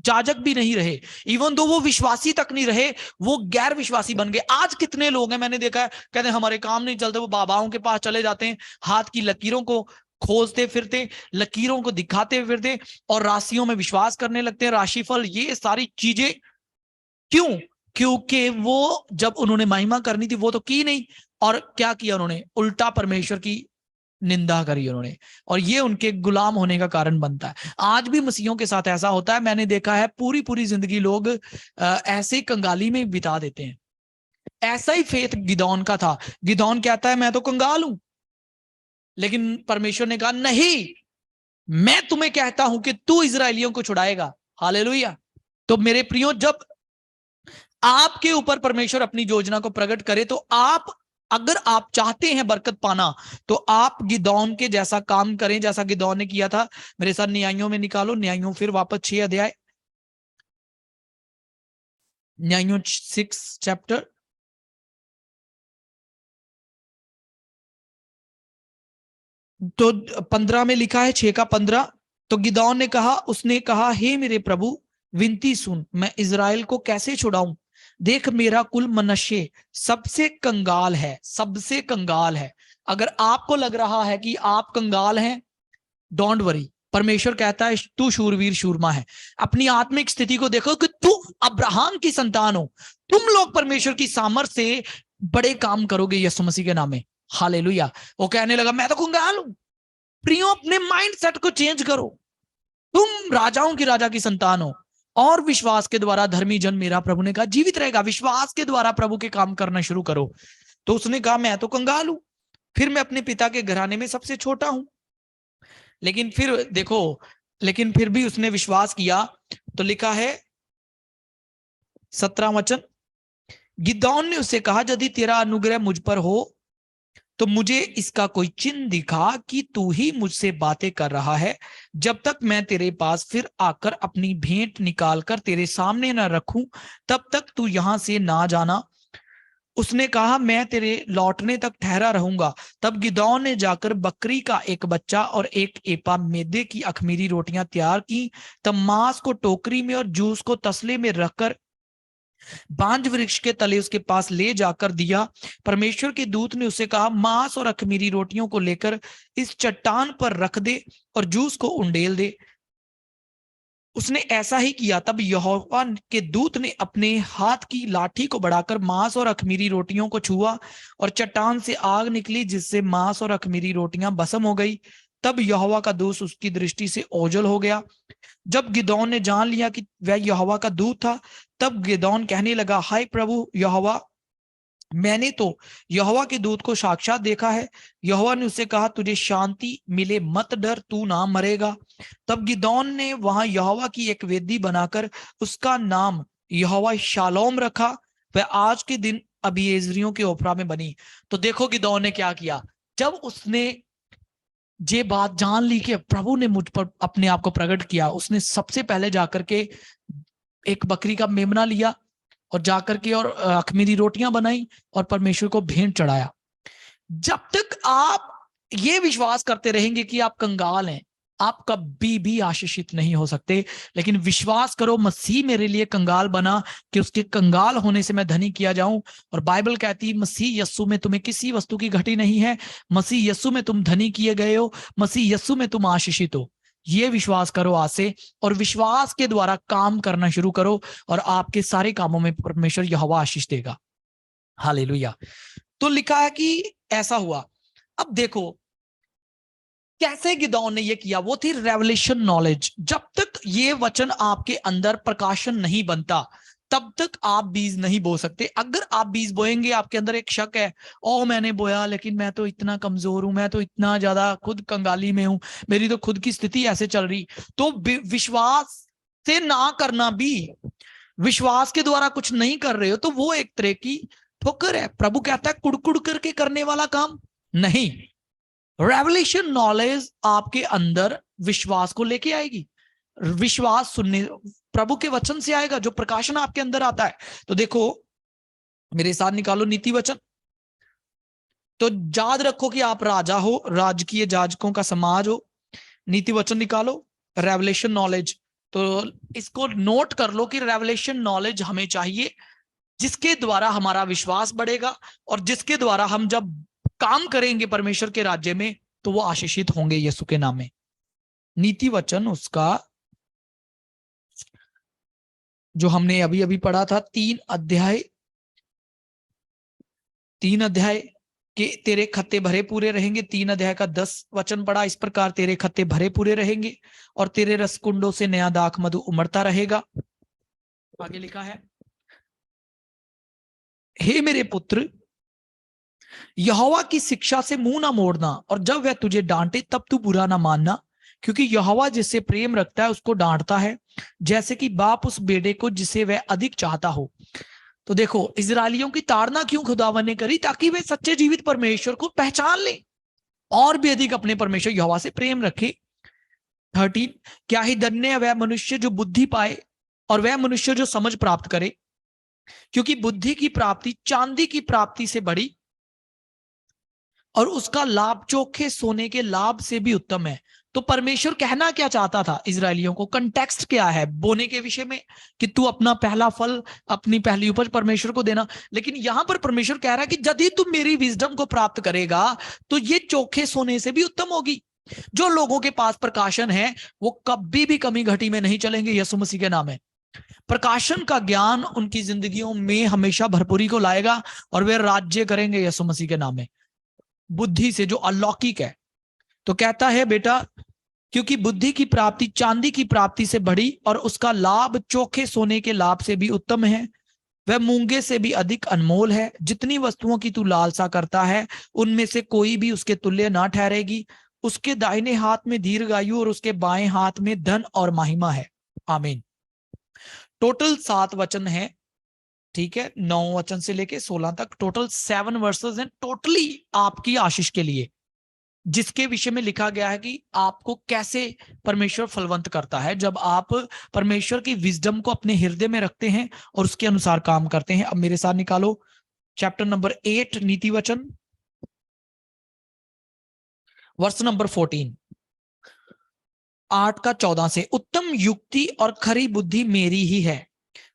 जाजक भी नहीं रहे, इवन दो वो विश्वासी तक नहीं रहे, वो गैर विश्वासी बन गए। आज कितने लोग हैं, मैंने देखा है, कहते हैं हमारे काम नहीं चलते, वो बाबाओं के पास चले जाते हैं, हाथ की लकीरों को खोजते फिरते, लकीरों को दिखाते फिरते, और राशियों में विश्वास करने लगते हैं, राशिफल, ये सारी चीजें। क्यों? क्योंकि वो जब उन्होंने महिमा करनी थी वो तो की नहीं, और क्या किया उन्होंने, उल्टा परमेश्वर की निंदा करी उन्होंने, और ये उनके गुलाम होने का कारण बनता है। आज भी मसीहों के साथ ऐसा होता है, मैंने देखा है, पूरी पूरी जिंदगी लोग ऐसे कंगाली में बिता देते हैं। ऐसा ही फेथ गिदौन का था। गिदौन कहता है मैं तो कंगाल हूं, लेकिन परमेश्वर ने कहा नहीं, मैं तुम्हें कहता हूं कि तू इजरायलियों को छुड़ाएगा। हालेलुया। तो मेरे प्रियो, जब आपके ऊपर परमेश्वर अपनी योजना को प्रकट करे, तो आप, अगर आप चाहते हैं बरकत पाना, तो आप गिदौन के जैसा काम करें, जैसा गिदौन ने किया था। मेरे साथ न्यायों में निकालो, न्यायों फिर वापस 6 अध्याय, न्यायों 6 चैप्टर, तो 15 में लिखा है, 6 का 15। तो गिदौन ने कहा, उसने कहा, हे मेरे प्रभु, विनती सुन, मैं इजराइल को कैसे छुड़ाऊं? देख मेरा कुल मनश्शे सबसे कंगाल है, सबसे कंगाल है। अगर आपको लग रहा है कि आप कंगाल हैं, डोंट वरी, परमेश्वर कहता है तू शूरवीर शूरमा है। अपनी आत्मिक स्थिति को देखो कि तू अब्राहम की संतान हो, तुम लोग परमेश्वर की सामर्थ्य से बड़े काम करोगे यीशु मसीह के नाम में। हालेलुया। वो कहने लगा मैं तो कंगाल हूं। प्रियो, अपने माइंड सेट को चेंज करो, तुम राजाओं की राजा की संतान हो, और विश्वास के द्वारा धर्मी जन, मेरा प्रभु ने कहा, जीवित रहेगा। विश्वास के द्वारा प्रभु के काम करना शुरू करो। तो उसने कहा मैं तो कंगाल हूं, फिर मैं अपने पिता के घराने में सबसे छोटा हूं। लेकिन फिर देखो, लेकिन फिर भी उसने विश्वास किया। तो लिखा है 17 वचन, गिदौन ने उससे कहा, यदि तेरा अनुग्रह मुझ पर हो तो मुझे इसका कोई चिन्ह दिखा कि तू ही मुझसे बातें कर रहा है, जब तक मैं तेरे पास फिर आकर अपनी भेंट निकालकर तेरे सामने न रखूं, तब तक तू यहां से ना जाना। उसने कहा मैं तेरे लौटने तक ठहरा रहूंगा। तब गिदौन ने जाकर बकरी का एक बच्चा और एक एपा मैदे की अखमीरी रोटियां तैयार की, तब मांस को टोकरी में और जूस को तसले में रखकर बांज वृक्ष के तले उसके पास ले जाकर दिया। परमेश्वर के दूत ने उससे कहा, मांस और अखमीरी रोटियों को लेकर इस चट्टान पर रख दे और जूस को उंडेल दे। उसने ऐसा ही किया। तब यहोवा के दूत ने अपने हाथ की लाठी को बढ़ाकर मांस और अखमीरी रोटियों को छुआ, और चट्टान से आग निकली, जिससे मांस और अखमीरी रोटियां भस्म हो गई। तब यहोवा का दूत उसकी दृष्टि से ओझल हो गया। जब गिदौन ने जान लिया कि वह यहोवा का दूत था, तब गिदौन कहने लगा, हाय प्रभु यहोवा, मैंने तो यहोवा के दूत को साक्षात देखा है। यहोवा ने उससे कहा, तुझे शांति मिले, मत डर, तू ना मरेगा। तब गिदौन ने वहां यहोवा की एक वेदी बनाकर उसका नाम यहोवा शालोम रखा। वह आज के दिन अबीएजरियों के ओपरा में बनी। तो देखो गिदौन ने क्या किया। जब उसने ये बात जान ली कि प्रभु ने मुझ पर अपने आप को प्रकट किया, उसने सबसे पहले जाकर के एक बकरी का मेमना लिया और जाकर के और अखमीरी रोटियां बनाई और परमेश्वर को भेंट चढ़ाया। जब तक आप ये विश्वास करते रहेंगे कि आप कंगाल हैं, आप कभी भी आशीषित नहीं हो सकते। लेकिन विश्वास करो, मसीह मेरे लिए कंगाल बना कि उसके कंगाल होने से मैं धनी किया जाऊं। और बाइबल कहती है मसीह यस्सु में तुम्हें किसी वस्तु की घटी नहीं है, मसीह यस्सु में तुम धनी किए गए हो, मसीह यस्सु में तुम आशीषित हो। ये विश्वास करो आज से, और विश्वास के द्वारा काम करना शुरू करो, और आपके सारे कामों में परमेश्वर यहोवा आशीष देगा। हालेलुया। तो लिखा है कि ऐसा हुआ। अब देखो कैसे गिदौन ने ये किया, वो थी रेवलेशन नॉलेज। जब तक ये वचन आपके अंदर प्रकाशन नहीं बनता, तब तक आप बीज नहीं बो सकते। अगर आप बीज बोएंगे, आपके अंदर एक शक है, ओ मैंने बोया लेकिन मैं तो इतना कमजोर हूं, मैं तो इतना ज्यादा खुद कंगाली में हूं, मेरी तो खुद की स्थिति ऐसे चल रही, तो विश्वास से ना करना भी, विश्वास के द्वारा कुछ नहीं कर रहे हो, तो वो एक तरह की ठोकर है। प्रभु कहता है कुड़कुड़ करके करने वाला काम नहीं। रेवलेशन नॉलेज आपके अंदर विश्वास को लेके आएगी। विश्वास सुनने प्रभु के वचन से आएगा, जो प्रकाशन आपके अंदर आता है। तो देखो मेरे साथ निकालो नीति वचन। तो याद रखो कि आप राजा हो, राजकीय जाजकों का समाज हो। नीति वचन निकालो, रेवलेशन नॉलेज। तो इसको नोट कर लो कि रेवलेशन नॉलेज हमें चाहिए, जिसके द्वारा हमारा विश्वास बढ़ेगा और जिसके द्वारा हम जब काम करेंगे परमेश्वर के राज्य में तो वो आशीषित होंगे यीशु के नाम में। नीति वचन उसका जो हमने अभी अभी पढ़ा था, 3 अध्याय के तेरे खत्ते भरे पूरे रहेंगे। 3 अध्याय का 10 वचन पढ़ा, इस प्रकार तेरे खत्ते भरे पूरे रहेंगे और तेरे रसकुंडों से नया दाख मधु उमड़ता रहेगा। आगे लिखा है, हे मेरे पुत्र, यहोवा की शिक्षा से मुंह ना मोड़ना, और जब वह तुझे डांटे तब तू बुरा ना मानना, क्योंकि यहोवा जिससे प्रेम रखता है उसको डांटता है, जैसे कि बाप उस बेटे को जिसे वह अधिक चाहता हो। तो देखो, इजरायलियों की ताड़ना क्यों खुदावन ने करी? ताकि वे सच्चे जीवित परमेश्वर को पहचान ले और भी अधिक अपने परमेश्वर यहोवा से प्रेम रखे। 13, क्या ही धन्य है वह मनुष्य जो बुद्धि पाए और वह मनुष्य जो समझ प्राप्त करे, क्योंकि बुद्धि की प्राप्ति चांदी की प्राप्ति से बड़ी और उसका लाभ चोखे सोने के लाभ से भी उत्तम है। तो परमेश्वर कहना क्या चाहता था इजरायलियों को? कंटेक्स्ट क्या है बोने के विषय में? कि तू अपना पहला फल, अपनी पहली उपज परमेश्वर को देना। लेकिन यहां पर परमेश्वर कह रहा है कि यदि तू मेरी विजडम को प्राप्त करेगा तो ये चोखे सोने से भी उत्तम होगी। जो लोगों के पास प्रकाशन है वो कभी भी कमी घटी में नहीं चलेंगे यीशु मसीह के नाम में। प्रकाशन का ज्ञान उनकी जिंदगियों में हमेशा भरपूरी को लाएगा और वे राज्य करेंगे यीशु मसीह के नाम में, बुद्धि से जो अलौकिक है। तो कहता है बेटा, क्योंकि बुद्धि की प्राप्ति चांदी की प्राप्ति से बड़ी और उसका लाभ चोखे सोने के लाभ से भी उत्तम है, वह मूंगे से भी अधिक अनमोल है। जितनी वस्तुओं की तू लालसा करता है उनमें से कोई भी उसके तुल्य ना ठहरेगी। उसके दाहिने हाथ में दीर्घायु और उसके बाएं हाथ में धन और महिमा है। आमीन। टोटल 7 वचन है, ठीक है, 9 वचन से लेके 16 तक, टोटल 7 वर्सेस हैं, टोटली आपकी आशीष के लिए, जिसके विषय में लिखा गया है कि आपको कैसे परमेश्वर फलवंत करता है जब आप परमेश्वर की विजडम को अपने हृदय में रखते हैं और उसके अनुसार काम करते हैं। अब मेरे साथ निकालो चैप्टर नंबर 8 नीति वचन, वर्ष नंबर 14, 8 का 14 से। उत्तम युक्ति और खरी बुद्धि मेरी ही है,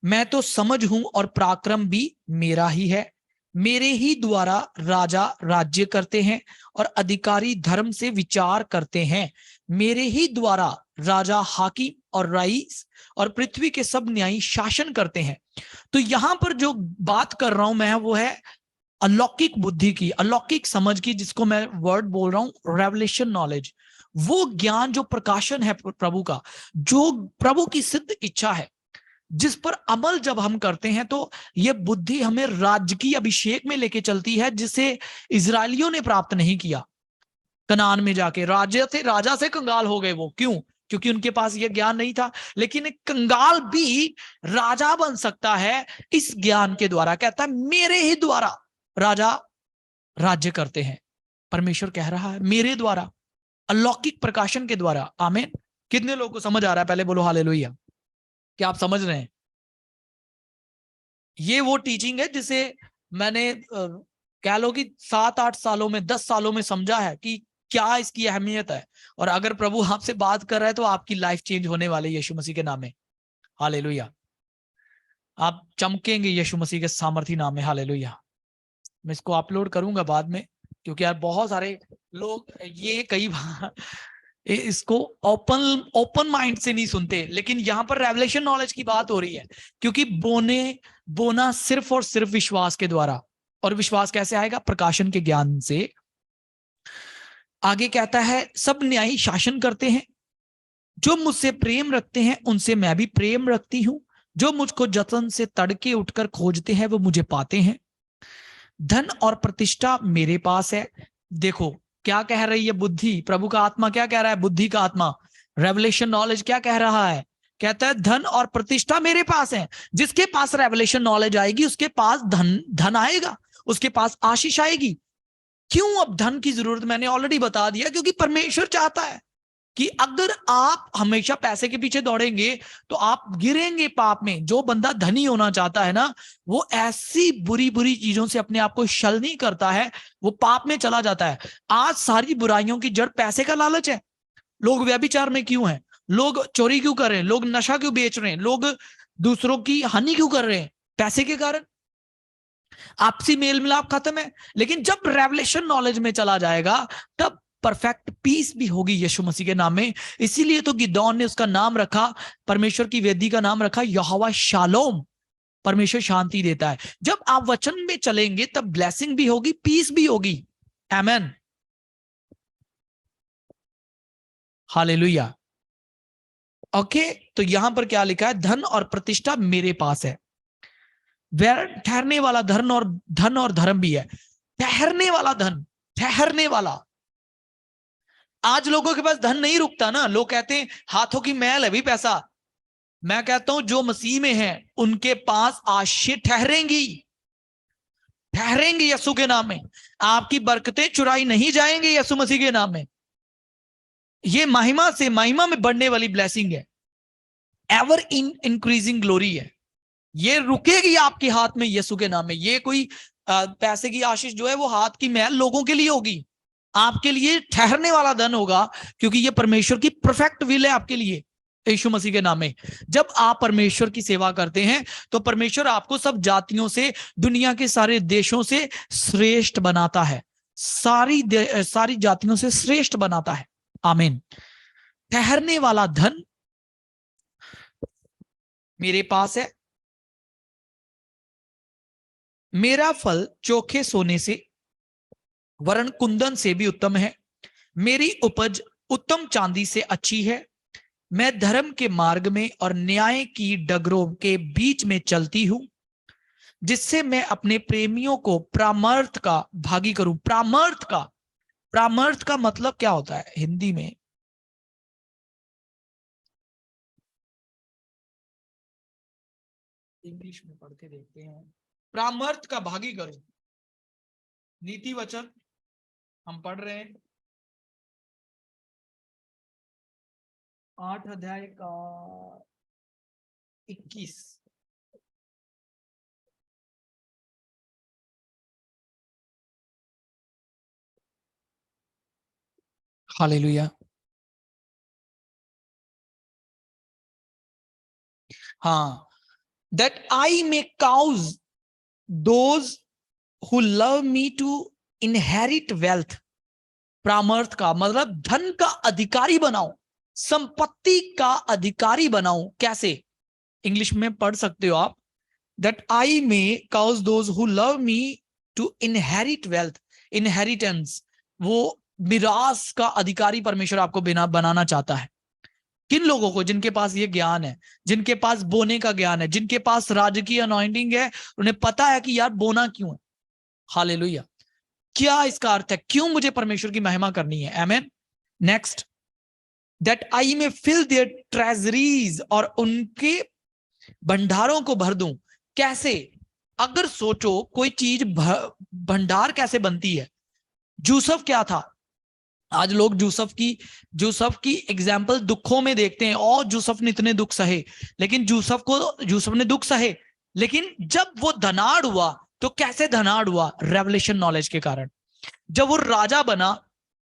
मैं तो समझ हूं और पराक्रम भी मेरा ही है। मेरे ही द्वारा राजा राज्य करते हैं और अधिकारी धर्म से विचार करते हैं। मेरे ही द्वारा राजा हाकिम और रईस और पृथ्वी के सब न्यायी शासन करते हैं। तो यहां पर जो बात कर रहा हूं मैं वो है अलौकिक बुद्धि की, अलौकिक समझ की, जिसको मैं वर्ड बोल रहा हूं रेवलेशन नॉलेज। वो ज्ञान जो प्रकाशन है प्रभु का, जो प्रभु की सिद्ध इच्छा है, जिस पर अमल जब हम करते हैं तो यह बुद्धि हमें राजकीय अभिषेक में लेके चलती है, जिसे इजरायलियों ने प्राप्त नहीं किया। कनान में जाके राजा से कंगाल हो गए वो, क्यों? क्योंकि उनके पास यह ज्ञान नहीं था। लेकिन एक कंगाल भी राजा बन सकता है इस ज्ञान के द्वारा। कहता है मेरे ही द्वारा राजा राज्य करते हैं। परमेश्वर कह रहा है मेरे द्वारा, अलौकिक प्रकाशन के द्वारा। आमीन। कितने लोगों को समझ आ रहा है? पहले बोलो हालेलुया। क्या आप समझ रहे हैं? ये वो टीचिंग है जिसे मैंने कह लो कि 7-8 सालों में, 10 सालों में समझा है कि क्या इसकी अहमियत है। और अगर प्रभु आपसे बात कर रहा है तो आपकी लाइफ चेंज होने वाली है यीशु मसीह के नाम में। हालेलुया। आप चमकेंगे यीशु मसीह के सामर्थी नाम में। हालेलुया। मैं इसको अपलोड करूंगा बाद में, क्योंकि यार बहुत सारे लोग ये कई बार इसको ओपन माइंड से नहीं सुनते। लेकिन यहां पर रेवलेशन नॉलेज की बात हो रही है, क्योंकि बोना सिर्फ और सिर्फ विश्वास के द्वारा। और विश्वास कैसे आएगा? प्रकाशन के ज्ञान से। आगे कहता है सब न्यायी शासन करते हैं। जो मुझसे प्रेम रखते हैं उनसे मैं भी प्रेम रखती हूं। जो मुझको जतन से तड़के उठकर खोजते हैं वो मुझे पाते हैं। धन और प्रतिष्ठा मेरे पास है। देखो क्या कह रही है बुद्धि, प्रभु का आत्मा क्या कह रहा है? बुद्धि का आत्मा, रेवलेशन नॉलेज क्या कह रहा है? कहता है धन और प्रतिष्ठा मेरे पास है। जिसके पास रेवलेशन नॉलेज आएगी उसके पास धन आएगा, उसके पास आशीष आएगी। क्यों अब धन की जरूरत? मैंने ऑलरेडी बता दिया, क्योंकि परमेश्वर चाहता है कि अगर आप हमेशा पैसे के पीछे दौड़ेंगे तो आप गिरेंगे पाप में। जो बंदा धनी होना चाहता है ना, वो ऐसी बुरी बुरी चीजों से अपने आप को छल नहीं करता है, वो पाप में चला जाता है। आज सारी बुराइयों की जड़ पैसे का लालच है। लोग व्यभिचार में क्यों हैं, लोग चोरी क्यों कर रहे हैं, लोग नशा क्यों बेच रहे हैं, लोग दूसरों की हानि क्यों कर रहे हैं? पैसे के कारण। आपसी मेल मिलाप खत्म है। लेकिन जब रेवलेशन नॉलेज में चला जाएगा तब परफेक्ट पीस भी होगी यीशु मसीह के नाम में। इसीलिए तो गिदौन ने उसका नाम रखा, परमेश्वर की वेदी का नाम रखा यहोवा शालोम, परमेश्वर शांति देता है। जब आप वचन में चलेंगे तब ब्लेसिंग भी होगी, पीस भी होगी। आमेन, हालेलुया। ओके, तो यहां पर क्या लिखा है? धन और प्रतिष्ठा मेरे पास है। ठहरने वाला धन और धर्म भी है। ठहरने वाला धन, ठहरने वाला। आज लोगों के पास धन नहीं रुकता ना, लोग कहते हैं हाथों की मैल है भी पैसा। मैं कहता हूं जो मसीह में है उनके पास आशीष ठहरेंगी, ठहरेंगी यीशु के नाम में। आपकी बरकतें चुराई नहीं जाएंगी यीशु मसीह के नाम में। ये महिमा से महिमा में बढ़ने वाली ब्लेसिंग है, एवर इंक्रीजिंग ग्लोरी है। ये रुकेगी आपके हाथ में यीशु के नाम में। ये कोई पैसे की आशीष जो है वो हाथ की मैल लोगों के लिए होगी, आपके लिए ठहरने वाला धन होगा, क्योंकि ये परमेश्वर की परफेक्ट विल है आपके लिए यीशु मसीह के नाम में। जब आप परमेश्वर की सेवा करते हैं तो परमेश्वर आपको सब जातियों से, दुनिया के सारे देशों से श्रेष्ठ बनाता है, सारी जातियों से श्रेष्ठ बनाता है। आमीन। ठहरने वाला धन मेरे पास है, मेरा फल चोखे सोने से वरन कुंदन से भी उत्तम है, मेरी उपज उत्तम चांदी से अच्छी है। मैं धर्म के मार्ग में और न्याय की डगरों के बीच में चलती हूं, जिससे मैं अपने प्रेमियों को प्रामर्थ का भागी करूं। प्रामर्थ का मतलब क्या होता है हिंदी में? इंग्लिश में पढ़ के देखते हैं। प्रामर्थ का भागी करूं, नीति वचन हम पढ़ रहे हैं 8 अध्याय का 21। हालेलुया। हाँ, that I may cause those who love me to inherit wealth। प्रामर्थ का मतलब धन का अधिकारी बनाओ, संपत्ति का अधिकारी बनाओ। कैसे? इंग्लिश में पढ़ सकते हो आप, that I may cause those who love me to inherit wealth। Inheritance, वो मिरास का अधिकारी परमेश्वर आपको बनाना चाहता है। किन लोगों को? जिनके पास ये ज्ञान है, जिनके पास बोने का ज्ञान है, जिनके पास राजकीय अनॉइंटिंग है। उन्हें पता है कि यार बोना क्यों है। हालेलुया। क्या इसका अर्थ है, क्यों मुझे परमेश्वर की महिमा करनी है। आमेन। नेक्स्ट, दैट आई में फिल देयर ट्रेजरीज, और उनके भंडारों को भर दूं। कैसे? अगर सोचो कोई चीज भंडार कैसे बनती है। यूसुफ क्या था? आज लोग यूसुफ की एग्जाम्पल दुखों में देखते हैं, और यूसुफ ने इतने दुख सहे। लेकिन यूसुफ ने दुख सहे, लेकिन जब वो धनाढ़ हुआ तो कैसे धनाढ़ हुआ? रेवलेशन नॉलेज के कारण। जब वो राजा बना,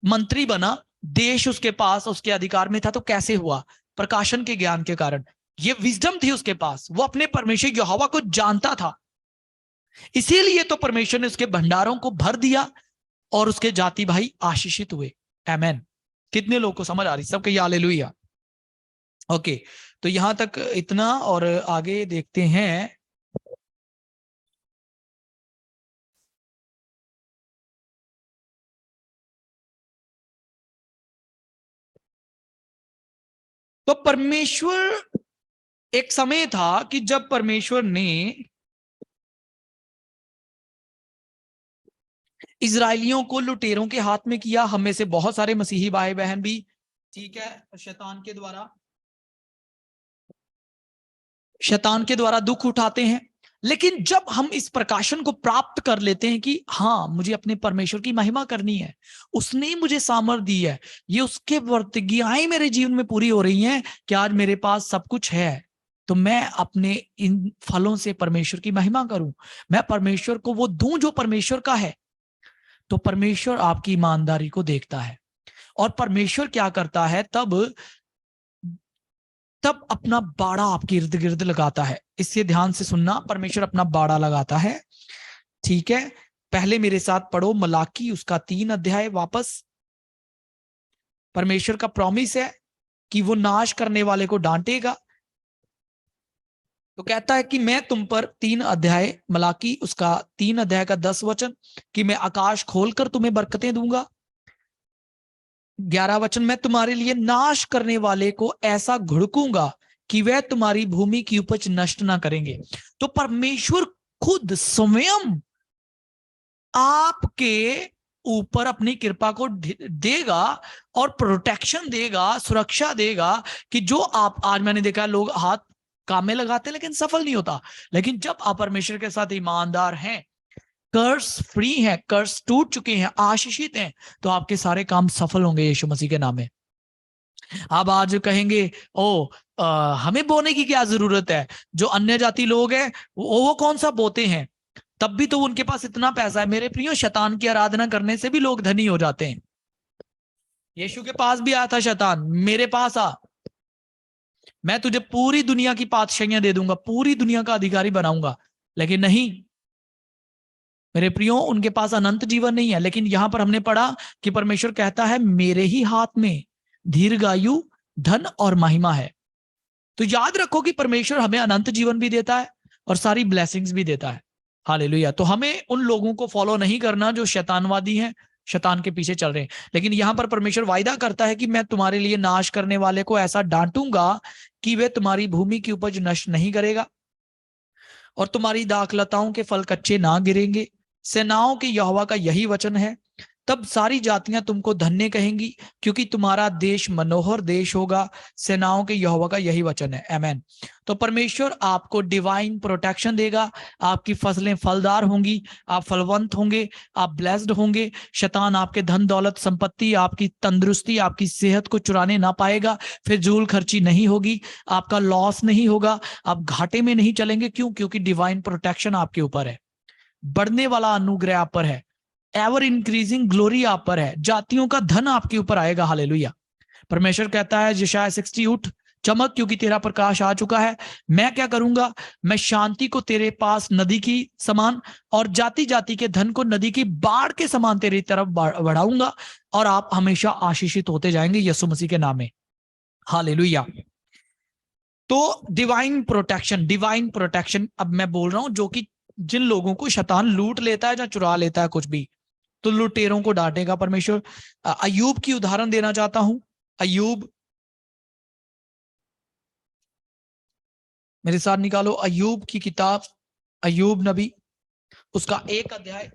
मंत्री बना, देश उसके पास, उसके अधिकार में था, तो कैसे हुआ? प्रकाशन के ज्ञान के कारण। ये विजडम थी उसके पास, वो अपने परमेश्वर यहोवा को जानता था। इसीलिए तो परमेश्वर ने उसके भंडारों को भर दिया और उसके जाति भाई आशीषित हुए। आमेन। कितने लोग को समझ आ रही? सब कहिए हालेलुया। ओके, तो यहां तक इतना, और आगे देखते हैं। तो परमेश्वर, एक समय था कि जब परमेश्वर ने इजरायलियों को लुटेरों के हाथ में किया। हम में से बहुत सारे मसीही भाई बहन भी, ठीक है, शैतान के द्वारा दुख उठाते हैं। लेकिन जब हम इस प्रकाशन को प्राप्त कर लेते हैं कि हाँ, मुझे अपने परमेश्वर की महिमा करनी है, उसने ही मुझे सामर्थ दी है, ये उसके प्रतिज्ञाएं मेरे जीवन में पूरी हो रही हैं कि आज मेरे पास सब कुछ है, तो मैं अपने इन फलों से परमेश्वर की महिमा करूं, मैं परमेश्वर को वो दूं जो परमेश्वर का है। तो परमेश्वर आपकी ईमानदारी को देखता है, और परमेश्वर क्या करता है, तब अपना बाड़ा आपके इर्द गिर्द लगाता है। इससे ध्यान से सुनना, परमेश्वर अपना बाड़ा लगाता है, ठीक है। पहले मेरे साथ पढ़ो मलाकी उसका 3 अध्याय वापस। परमेश्वर का प्रॉमिस है कि वो नाश करने वाले को डांटेगा। तो कहता है कि मैं तुम पर 3 अध्याय मलाकी उसका 3 अध्याय का 10 वचन, कि मैं आकाश खोलकर तुम्हें बरकतें दूंगा। 11 वचन, मैं तुम्हारे लिए नाश करने वाले को ऐसा घुड़कूंगा कि वह तुम्हारी भूमि की उपज नष्ट ना करेंगे। तो परमेश्वर खुद स्वयं आपके ऊपर अपनी कृपा को देगा और प्रोटेक्शन देगा, सुरक्षा देगा, कि जो आप आज मैंने देखा लोग हाथ काम में लगाते हैं लेकिन सफल नहीं होता, लेकिन जब आप परमेश्वर के साथ ईमानदार हैं, कर्ज फ्री हैं, कर्ज टूट चुके हैं, आशीषित हैं, तो आपके सारे काम सफल होंगे यीशु मसीह के नाम में। आप आज कहेंगे ओ हमें बोने की क्या जरूरत है, जो अन्य जाति लोग हैं वो कौन सा बोते हैं, तब भी तो उनके पास इतना पैसा है। मेरे प्रियो, शैतान की आराधना करने से भी लोग धनी हो जाते हैं। यीशु के पास भी आया था शैतान, मेरे पास आ, मैं तुझे पूरी दुनिया की बादशाहियां दे दूंगा, पूरी दुनिया का अधिकारी बनाऊंगा, लेकिन नहीं मेरे प्रियो, उनके पास अनंत जीवन नहीं है। लेकिन यहां पर हमने पढ़ा कि परमेश्वर कहता है मेरे ही हाथ में दीर्घायु, धन और महिमा है। तो याद रखो कि परमेश्वर हमें अनंत जीवन भी देता है और सारी ब्लेसिंग्स भी देता है। हालेलुया। तो हमें उन लोगों को फॉलो नहीं करना जो शैतानवादी हैं, शैतान के पीछे चल रहे हैं। लेकिन यहां पर परमेश्वर वायदा करता है कि मैं तुम्हारे लिए नाश करने वाले को ऐसा डांटूंगा कि वे तुम्हारी भूमि की उपज नष्ट नहीं करेगा, और तुम्हारी दाखलताओं के फल कच्चे ना गिरेंगे। सेनाओं के यहोवा का यही वचन है। तब सारी जातियां तुमको धन्य कहेंगी, क्योंकि तुम्हारा देश मनोहर देश होगा। सेनाओं के यहोवा का यही वचन है। आमेन। तो परमेश्वर आपको डिवाइन प्रोटेक्शन देगा, आपकी फसलें फलदार होंगी, आप फलवंत होंगे, आप ब्लेस्ड होंगे। शैतान आपके धन दौलत संपत्ति, आपकी तंदुरुस्ती, आपकी सेहत को चुराने ना पाएगा। फिजूल खर्ची नहीं होगी, आपका लॉस नहीं होगा, आप घाटे में नहीं चलेंगे। क्यों? क्योंकि डिवाइन प्रोटेक्शन आपके ऊपर है, बढ़ने वाला अनुग्रह आप पर है, एवर इंक्रीजिंग ग्लोरी आप पर है, जातियों का धन आपके ऊपर आएगा। हालेलुया। परमेश्वर कहता है यशायाह 60, उठ चमक, क्योंकि तेरा प्रकाश आ चुका है। मैं क्या करूंगा? मैं शांति को तेरे पास नदी की समान और जाति जाति के धन को नदी की बाढ़ के समान तेरी तरफ बढ़ाऊंगा, और आप हमेशा आशीषित होते जाएंगे यीशु मसीह के नाम में। हालेलुया। तो डिवाइन प्रोटेक्शन अब मैं बोल रहा हूं, जो कि जिन लोगों को शैतान लूट लेता है या चुरा लेता है कुछ भी, तो लुटेरों को डांटेगा परमेश्वर। अय्यूब की उदाहरण देना चाहता हूं। अय्यूब, मेरे साथ निकालो अय्यूब की किताब, अय्यूब नबी उसका 1 अध्याय।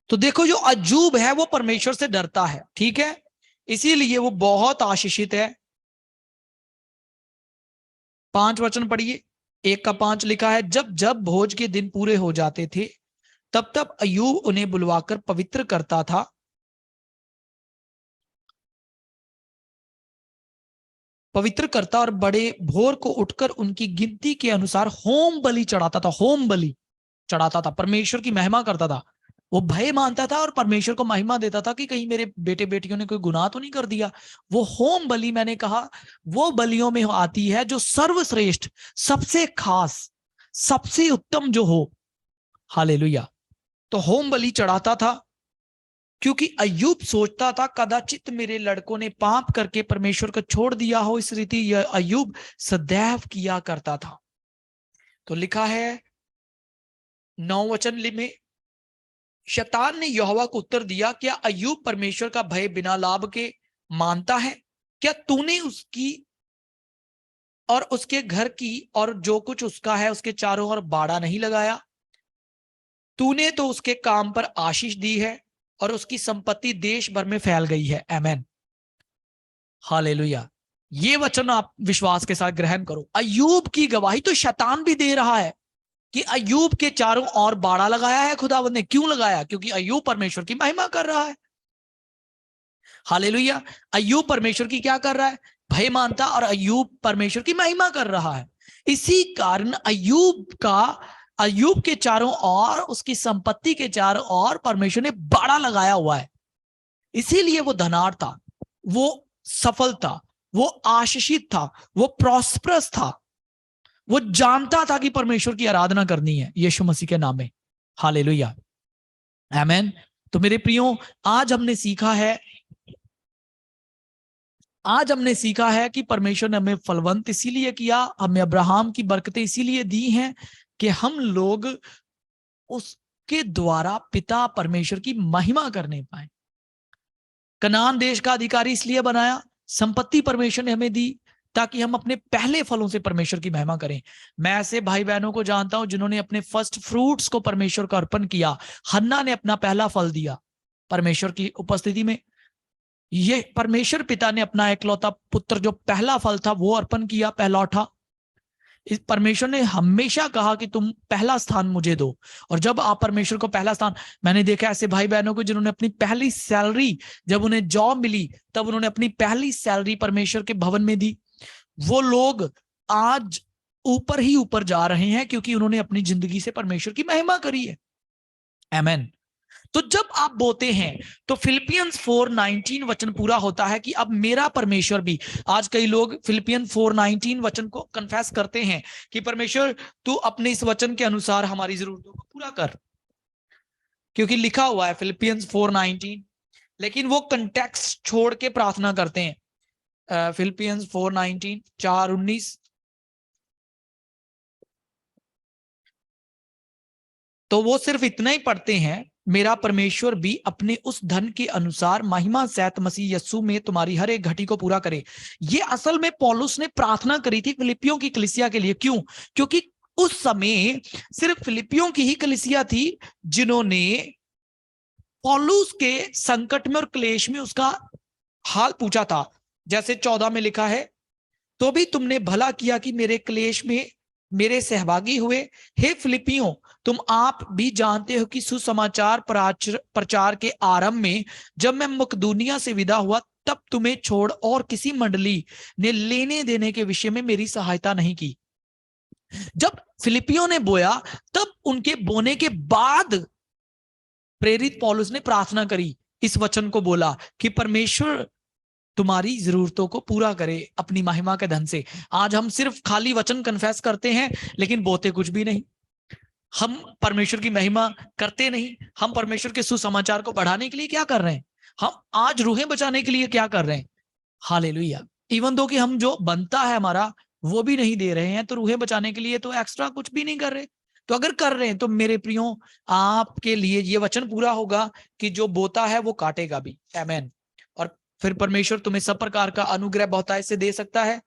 तो देखो, जो अय्यूब है वो परमेश्वर से डरता है, ठीक है, इसीलिए वो बहुत आशीषित है। 5 वचन पढ़िए। 1 का 5 लिखा है, जब जब भोज के दिन पूरे हो जाते थे, तब तब अय्यूब उन्हें बुलवाकर पवित्र करता था। पवित्र करता और बड़े भोर को उठकर उनकी गिनती के अनुसार होम बलि चढ़ाता था। होम बलि चढ़ाता था, परमेश्वर की महिमा करता था। वो भय मानता था और परमेश्वर को महिमा देता था कि कहीं मेरे बेटे बेटियों ने कोई गुनाह तो नहीं कर दिया। वो होम बलि, मैंने कहा, वो बलियों में आती है जो सर्वश्रेष्ठ, सबसे खास, सबसे उत्तम जो हो। हालेलुया। तो होम बलि चढ़ाता था, क्योंकि अय्यूब सोचता था कदाचित मेरे लड़कों ने पाप करके परमेश्वर को छोड़ दिया हो। इस रीति यह अय्यूब सदैव किया करता था। तो लिखा है 9 वचन में, शैतान ने यहोवा को उत्तर दिया, क्या अय्यूब परमेश्वर का भय बिना लाभ के मानता है? क्या तूने उसकी और उसके घर की और जो कुछ उसका है उसके चारों ओर बाड़ा नहीं लगाया? तूने तो उसके काम पर आशीष दी है और उसकी संपत्ति देश भर में फैल गई है। आमेन। हालेलुया। ये वचन आप विश्वास के साथ ग्रहण करो। अय्यूब की गवाही तो शैतान भी दे रहा है कि अय्यूब के चारों ओर बाड़ा लगाया है खुदावंद ने। क्यों लगाया? क्योंकि अय्यूब परमेश्वर की महिमा कर रहा है। हालेलुया। अय्यूब परमेश्वर की क्या कर रहा है? भय मानता, और अय्यूब परमेश्वर की महिमा कर रहा है। इसी कारण अय्यूब के चारों ओर, उसकी संपत्ति के चारों ओर परमेश्वर ने बाड़ा लगाया हुआ है। इसीलिए वो धनाढ़ था, वो सफल था, वो आशीषित था, वो प्रॉस्परस था। वो जानता था कि परमेश्वर की आराधना करनी है यीशु मसीह के नाम में। हालेलुया, आमेन। तो मेरे प्रियो, आज हमने सीखा है कि परमेश्वर ने हमें फलवंत इसीलिए किया, हमें अब्राहम की बरकतें इसीलिए दी हैं कि हम लोग उसके द्वारा पिता परमेश्वर की महिमा करने पाए। कनान देश का अधिकारी इसलिए बनाया, संपत्ति परमेश्वर ने हमें दी ताकि हम अपने पहले फलों से परमेश्वर की महिमा करें। मैं ऐसे भाई बहनों को जानता हूं जिन्होंने अपने फर्स्ट फ्रूट्स को परमेश्वर को अर्पण किया। हन्ना ने अपना पहला फल दिया परमेश्वर की उपस्थिति में। ये परमेश्वर पिता ने अपना इकलौता पुत्र जो पहला फल था वो अर्पण किया, पहलौठा। इस परमेश्वर ने हमेशा कहा कि तुम पहला स्थान मुझे दो। और जब आप परमेश्वर को पहला स्थान, मैंने देखा ऐसे भाई बहनों को जिन्होंने अपनी पहली सैलरी, जब उन्हें जॉब मिली तब उन्होंने अपनी पहली सैलरी परमेश्वर के भवन में दी। वो लोग आज ऊपर ही ऊपर जा रहे हैं क्योंकि उन्होंने अपनी जिंदगी से परमेश्वर की महिमा करी है। आमेन। तो जब आप बोते हैं तो फिलिपियंस 4:19 वचन पूरा होता है कि अब मेरा परमेश्वर भी। आज कई लोग फिलिपियन 4:19 वचन को कन्फेस करते हैं कि परमेश्वर तू अपने इस वचन के अनुसार हमारी जरूरतों को पूरा कर, क्योंकि लिखा हुआ है फिलिपियंस 4:19, लेकिन वो कंटेक्स्ट छोड़ के प्रार्थना करते हैं। फिलिपियंस 4:19, 4:19, तो वो सिर्फ इतना ही पढ़ते हैं, मेरा परमेश्वर भी अपने उस धन के अनुसार महिमा सहित मसीह यस्सु में तुम्हारी हर एक घटी को पूरा करे। ये असल में पौलुस ने प्रार्थना करी थी फिलिपियों की कलीसिया के लिए। क्यों? क्योंकि उस समय सिर्फ फिलिपियों की ही कलीसिया थी जिन्होंने पौलुस के संकट में और क्लेश में उसका हाल पूछा था। जैसे 14 में लिखा है, तो भी तुमने भला किया कि मेरे क्लेश में मेरे सहभागी हुए। हे फिलिपियों, तुम आप भी जानते हो कि सुसमाचार प्रचार के आरंभ में जब मैं मकदूनिया से विदा हुआ तब तुम्हें छोड़ और किसी मंडली ने लेने देने के विषय में मेरी सहायता नहीं की। जब फिलिपियों ने बोया तब उनके बोने के बाद प्रेरित पौलुस ने प्रार्थना करी, इस वचन को बोला कि परमेश्वर तुम्हारी जरूरतों को पूरा करे अपनी महिमा के धन से। आज हम सिर्फ खाली वचन कन्फेस करते हैं लेकिन बोते कुछ भी नहीं। हम परमेश्वर की महिमा करते नहीं। हम परमेश्वर के सुसमाचार को बढ़ाने के लिए क्या कर रहे हैं? हम आज रूहें बचाने के लिए क्या कर रहे हैं? हालेलुया। इवन दो कि हम जो बनता है हमारा वो भी नहीं दे रहे हैं, तो रूहें बचाने के लिए तो एक्स्ट्रा कुछ भी नहीं कर रहे। तो अगर कर रहे हैं तो मेरे प्रियो, आपके लिए ये वचन पूरा होगा कि जो बोता है वो काटेगा भी। आमेन। और फिर परमेश्वर तुम्हें सब प्रकार का अनुग्रह बहुतायत से दे सकता है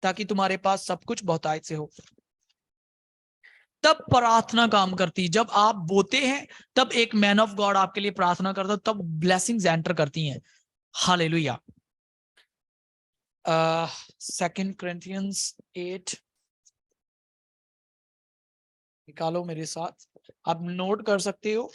ताकि तुम्हारे पास सब कुछ बहुतायत से हो। तब प्रार्थना काम करती। जब आप बोते हैं तब एक मैन ऑफ गॉड आपके लिए प्रार्थना करता, तब ब्लेसिंग्स एंटर करती हैं। हालेलुया। 2 Corinthians 8 निकालो मेरे साथ, आप नोट कर सकते हो।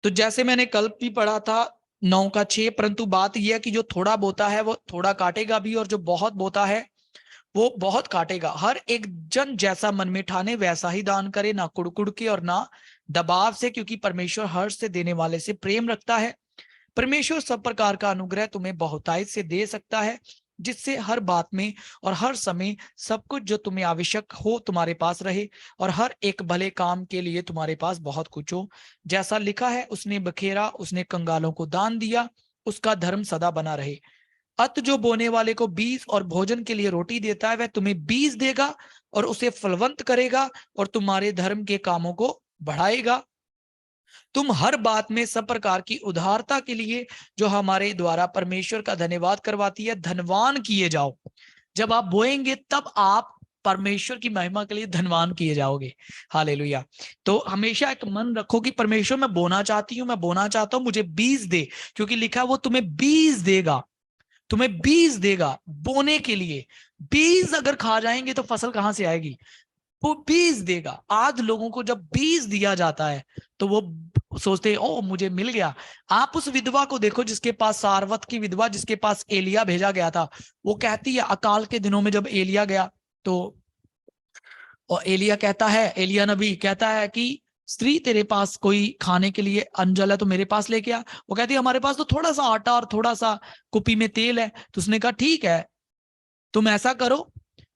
तो जैसे मैंने कल भी पढ़ा था 9:6, परंतु बात यह है कि जो थोड़ा बोता है वो थोड़ा काटेगा भी, और जो बहुत बोता है वो बहुत काटेगा। हर एक जन जैसा मन में ठाने वैसा ही दान करे, ना कुड़कुड़ के और ना दबाव से, क्योंकि परमेश्वर हर्ष से देने वाले से प्रेम रखता है। परमेश्वर सब प्रकार का अनुग्रह तुम्हें बहुतायत से दे सकता है, जिससे हर बात में और हर समय सब कुछ जो तुम्हें आवश्यक हो तुम्हारे पास रहे, और हर एक भले काम के लिए तुम्हारे पास बहुत कुछ हो। जैसा लिखा है, उसने बखेरा, उसने कंगालों को दान दिया, उसका धर्म सदा बना रहे। अत जो बोने वाले को बीज और भोजन के लिए रोटी देता है, वह तुम्हें बीज देगा और उसे फलवंत करेगा और तुम्हारे धर्म के कामों को बढ़ाएगा। तुम हर बात में सब प्रकार की उदारता के लिए जो हमारे द्वारा परमेश्वर का धन्यवाद करवाती है, धनवान किए जाओ। जब आप बोएंगे तब आप परमेश्वर की महिमा के लिए धनवान किए जाओगे। हालेलुया। तो हमेशा एक मन रखो कि परमेश्वर मैं बोना चाहती हूँ, मैं बोना चाहता हूँ, मुझे बीज दे, क्योंकि लिखा है वो तुम्हें बीज देगा, तुम्हें बीज देगा बोने के लिए। बीज अगर खा जाएंगे तो फसल कहां से आएगी? वो बीज देगा। आज लोगों को जब बीज दिया जाता है तो वो सोचते हैं ओ मुझे मिल गया। आप उस विधवा को देखो जिसके पास, सारवत की विधवा जिसके पास एलिया भेजा गया था, वो कहती है अकाल के दिनों में जब एलिया गया तो, और एलिया कहता है, एलिया नबी कहता है कि स्त्री तेरे पास कोई खाने के लिए अंजल है तो मेरे पास लेके आ। वो कहती है हमारे पास तो थोड़ा सा आटा और थोड़ा सा कुपी में तेल है। तो उसने कहा ठीक है, तुम ऐसा करो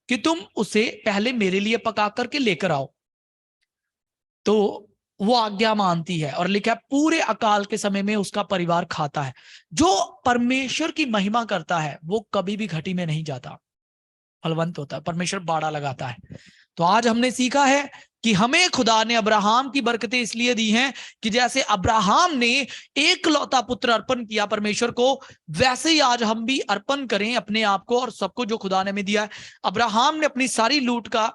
कि तुम उसे पहले मेरे लिए पका करके लेकर आओ। तो वो आज्ञा मानती है और लिखा है पूरे अकाल के समय में उसका परिवार खाता है। जो परमेश्वर की महिमा करता है वो कभी भी घटी में नहीं जाता, फलवंत होता है, परमेश्वर बाड़ा लगाता है। तो आज हमने सीखा है कि हमें खुदा ने अब्राहम की बरकतें इसलिए दी हैं कि जैसे अब्राहम ने एकलौता पुत्र अर्पण किया परमेश्वर को, वैसे ही आज हम भी अर्पण करें अपने आप को और सबको जो खुदा ने हमें दिया है। अब्राहम ने अपनी सारी लूट का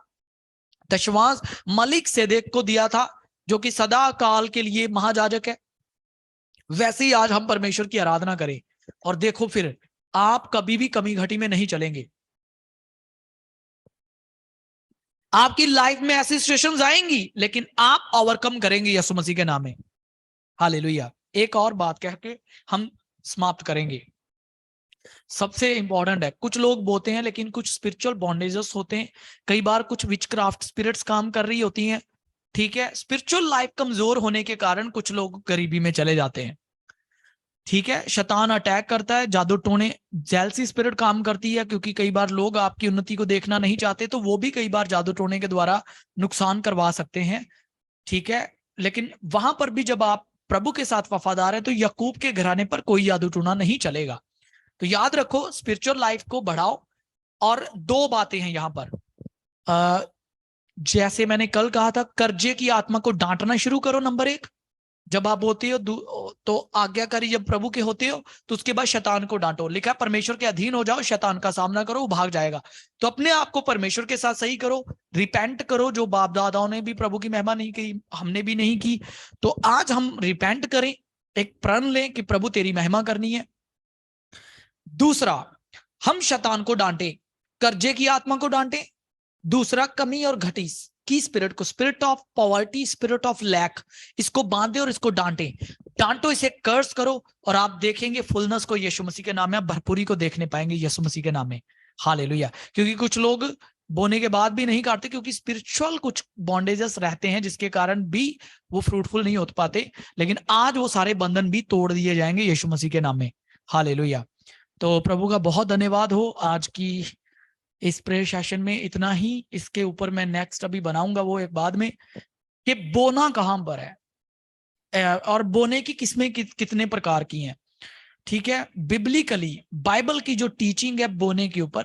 दशवांश मलिक सेदेक को दिया था, जो कि सदा काल के लिए महाजाजक है। वैसे ही आज हम परमेश्वर की आराधना करें और देखो फिर आप कभी भी कमी घटी में नहीं चलेंगे। आपकी लाइफ में ऐसी सिचुएशंस आएंगी लेकिन आप ओवरकम करेंगे यीशु मसीह के नाम में। हालेलुया। एक और बात कह के हम समाप्त करेंगे। सबसे इंपॉर्टेंट है, कुछ लोग बोलते हैं लेकिन कुछ स्पिरिचुअल बॉन्डेजेस होते हैं। कई बार कुछ विचक्राफ्ट स्पिरिट्स काम कर रही होती हैं। ठीक है, स्पिरिचुअल लाइफ कमजोर होने के कारण कुछ लोग गरीबी में चले जाते हैं। ठीक है, शैतान अटैक करता है, जादू टोने, जेलसी स्पिरिट काम करती है, क्योंकि कई बार लोग आपकी उन्नति को देखना नहीं चाहते, तो वो भी कई बार जादू टोने के द्वारा नुकसान करवा सकते हैं। ठीक है, लेकिन वहां पर भी जब आप प्रभु के साथ वफादार है तो याकूब के घराने पर कोई जादू टोना नहीं चलेगा। तो याद रखो स्पिरिचुअल लाइफ को बढ़ाओ। और दो बातें हैं यहां पर, जैसे मैंने कल कहा था, कर्जे की आत्मा को डांटना शुरू करो। नंबर एक, जब आप होते हो तो आज्ञाकारी जब प्रभु के होते हो तो उसके बाद शैतान को डांटो। लिखा है परमेश्वर के अधीन हो जाओ, शैतान का सामना करो, वो भाग जाएगा। तो अपने आप को परमेश्वर के साथ सही करो, रिपेंट करो। जो बाप दादाओं ने भी प्रभु की महिमा नहीं की, हमने भी नहीं की, तो आज हम रिपेंट करें, एक प्रण लें कि प्रभु तेरी महिमा करनी है। दूसरा, हम शैतान को डांटे, कर्जे की आत्मा को डांटे। दूसरा, कमी और घटी की स्पिरिट को, spirit of poverty, spirit of lack, इसको बांधे और इसको डांटे। डांटो, इसे कर्स करो और आप देखेंगे फुलनेस को यीशु मसीह के नाम में, आप भरपूरी को देखने पाएंगे यीशु मसीह के नाम में। हालेलुया। क्योंकि कुछ लोग बोने के बाद भी नहीं काटते, क्योंकि स्पिरिचुअल कुछ बॉन्डेजेस रहते हैं जिसके कारण भी वो फ्रूटफुल नहीं हो पाते। लेकिन आज वो सारे बंधन भी तोड़ दिए जाएंगे यीशु मसीह के नाम में। हालेलुया। तो प्रभु का बहुत धन्यवाद हो। आज की इस प्रेयर सेशन में इतना ही। इसके ऊपर मैं नेक्स्ट अभी बनाऊंगा वो एक बाद में, कि बोना कहां पर है और बोने की किस्में कितने प्रकार की हैं। ठीक है, बिब्लिकली बाइबल की जो टीचिंग है बोने के ऊपर,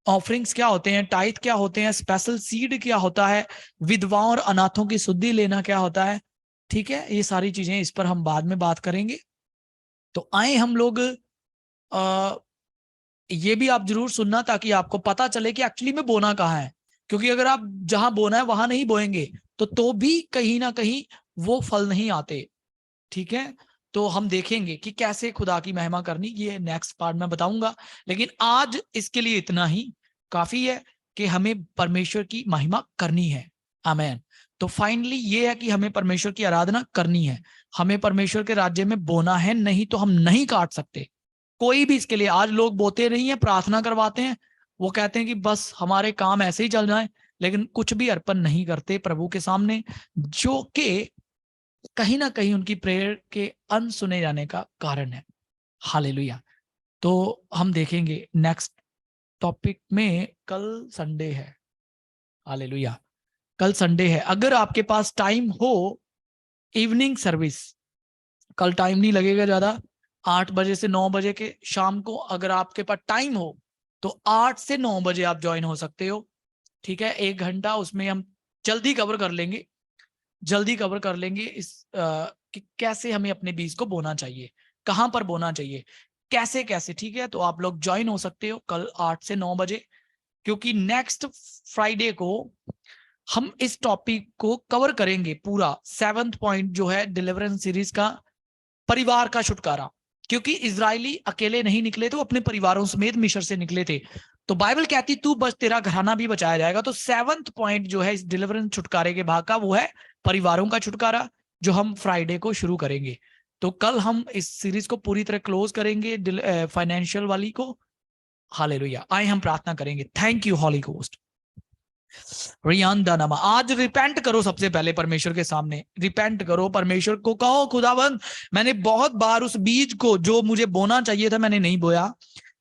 ऑफरिंग्स क्या होते हैं, टाइथ क्या होते हैं, स्पेशल सीड क्या होता है, विधवाओं और अनाथों की शुद्धि लेना क्या होता है। ठीक है, ये सारी चीजें इस पर हम बाद में बात करेंगे। तो आए हम लोग ये भी आप जरूर सुनना, ताकि आपको पता चले कि एक्चुअली में बोना कहाँ है। क्योंकि अगर आप जहां बोना है वहां नहीं बोएंगे तो भी कहीं ना कहीं वो फल नहीं आते। ठीक है, तो हम देखेंगे कि कैसे खुदा की महिमा करनी, ये नेक्स्ट पार्ट में बताऊंगा। लेकिन आज इसके लिए इतना ही काफी है कि हमें परमेश्वर की महिमा करनी है। आमेन। तो फाइनली ये है कि हमें परमेश्वर की आराधना करनी है, हमें परमेश्वर के राज्य में बोना है, नहीं तो हम नहीं काट सकते कोई भी इसके लिए। आज लोग बोते नहीं है, प्रार्थना करवाते हैं, वो कहते हैं कि बस हमारे काम ऐसे ही चल जाए, लेकिन कुछ भी अर्पण नहीं करते प्रभु के सामने, जो कि कहीं ना कहीं उनकी प्रेयर के अनसुने जाने का कारण है। हालेलुया। तो हम देखेंगे नेक्स्ट टॉपिक में, कल संडे है। हालेलुया, कल संडे है। अगर आपके पास टाइम हो, इवनिंग सर्विस, कल टाइम नहीं लगेगा ज्यादा, 8 बजे से 9 बजे के शाम को, अगर आपके पास टाइम हो तो 8 से 9 बजे आप ज्वाइन हो सकते हो। ठीक है, 1 घंटा उसमें हम जल्दी कवर कर लेंगे, जल्दी कवर कर लेंगे कि कैसे हमें अपने बीज को बोना चाहिए, कहां पर बोना चाहिए, कैसे कैसे। ठीक है, तो आप लोग ज्वाइन हो सकते हो कल 8 से 9 बजे। क्योंकि नेक्स्ट फ्राइडे को हम इस टॉपिक को कवर करेंगे पूरा। 7th पॉइंट जो है डिलीवरेंस सीरीज का, परिवार का छुटकारा। क्योंकि इजरायली अकेले नहीं निकले थे, वो अपने परिवारों समेत मिस्र से निकले थे। तो बाइबल कहती तू बस, तेरा घराना भी बचाया जाएगा। तो 7th पॉइंट जो है इस डिलीवरेंस छुटकारे के भाग का, वो है परिवारों का छुटकारा, जो हम फ्राइडे को शुरू करेंगे। तो कल हम इस सीरीज को पूरी तरह क्लोज करेंगे, फाइनेंशियल वाली को। हालेलुया। आए हम प्रार्थना करेंगे। Thank you holy ghost. रियांदा, आज रिपेंट करो सबसे पहले परमेश्वर के सामने। रिपेंट करो, परमेश्वर को कहो खुदावंद मैंने बहुत बार उस बीज को जो मुझे बोना चाहिए था मैंने नहीं बोया,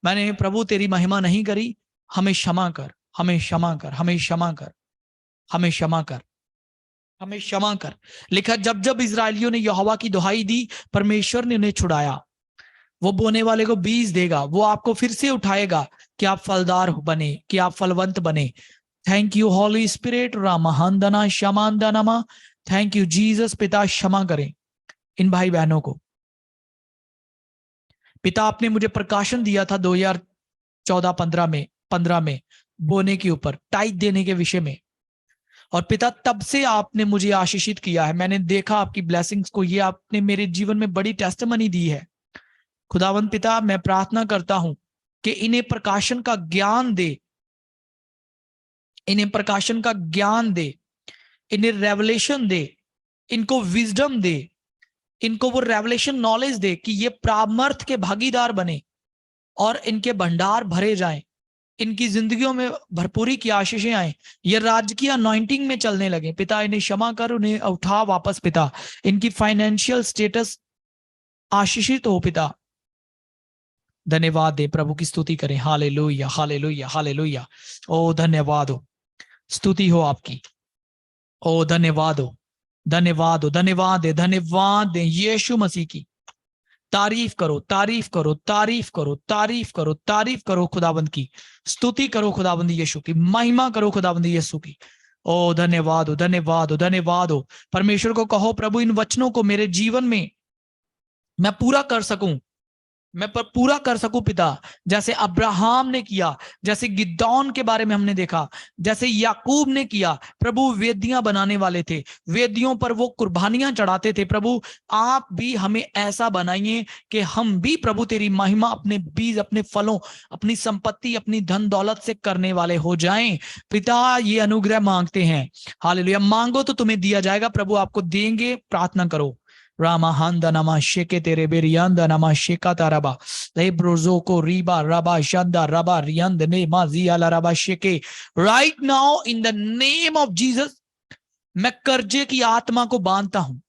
मैंने प्रभु तेरी महिमा नहीं करी, हमें क्षमा कर, हमें क्षमा कर, हमें क्षमा कर, हमें क्षमा कर, हमें क्षमा कर। लिखा जब जब इजरायलियों ने यहोवा की दुहाई दी, परमेश्वर ने उन्हें छुड़ाया। वो बोने वाले को बीज देगा, वो आपको फिर से उठाएगा कि आप फलदार बने, कि आप फलवंत बने। Thank you holy spirit. रामहांदना शमांदनमा। Thank you Jesus. पिता क्षमा करें इन भाई बहनों को। पिता आपने मुझे प्रकाशन दिया था 2014-15 में बोने के ऊपर, टाइट देने के विषय में। और पिता तब से आपने मुझे आशीषित किया है, मैंने देखा आपकी ब्लेसिंग्स को। ये आपने मेरे जीवन में बड़ी टेस्टिमनी दी है। खुदावंत पिता मैं प्रार्थना करता हूं कि इन्हें प्रकाशन का ज्ञान दे, इन्हें प्रकाशन का ज्ञान दे, इन्हें रेवलेशन दे, इनको विजडम दे, इनको वो रेवलेशन नॉलेज दे कि ये प्रामर्थ के भागीदार बने और इनके भंडार भरे जाएं, इनकी जिंदगियों में भरपूरी की आशीषें आए, ये राज्य की अनॉइंटिंग में चलने लगे। पिता इन्हें क्षमा कर, उन्हें उठा वापस पिता। इनकी फाइनेंशियल स्टेटस आशीषित हो पिता। धन्यवाद दे, प्रभु की स्तुति करें। Hallelujah, hallelujah, hallelujah. ओ धन्यवाद हो, स्तुति हो आपकी। ओ धन्यवाद हो, धन्यवाद हो, धन्यवाद है, धन्यवाद दे यीशु मसीह की। तारीफ करो, तारीफ करो, तारीफ करो, तारीफ करो, तारीफ करो खुदाबंद की। स्तुति करो खुदाबंद यीशु की, महिमा करो खुदाबंद यीशु की। ओ धन्यवाद हो, धन्यवाद हो, धन्यवाद हो। परमेश्वर को कहो प्रभु इन वचनों को मेरे जीवन में मैं पूरा कर सकूं, मैं पूरा कर सकूं पिता। जैसे अब्राहम ने किया, जैसे गिदौन के बारे में हमने देखा, जैसे याकूब ने किया। प्रभु वेदियां बनाने वाले थे, वेदियों पर वो कुर्बानियां चढ़ाते थे। प्रभु आप भी हमें ऐसा बनाइए कि हम भी प्रभु तेरी महिमा अपने बीज, अपने फलों, अपनी संपत्ति, अपनी धन दौलत से करने वाले हो जाएं। पिता ये अनुग्रह मांगते हैं। हालेलुया। मांगो तो तुम्हें दिया जाएगा, प्रभु आपको देंगे। प्रार्थना करो। रामाहांदा नमा शेके तेरे बेरियांदा नमा शेका ताराबा ले ब्रोजो को रीबा रबा शंदा रबा रियंद ने माजिया रबा शेके। Right now in the name of Jesus मैं कर्जे की आत्मा को बांधता हूं,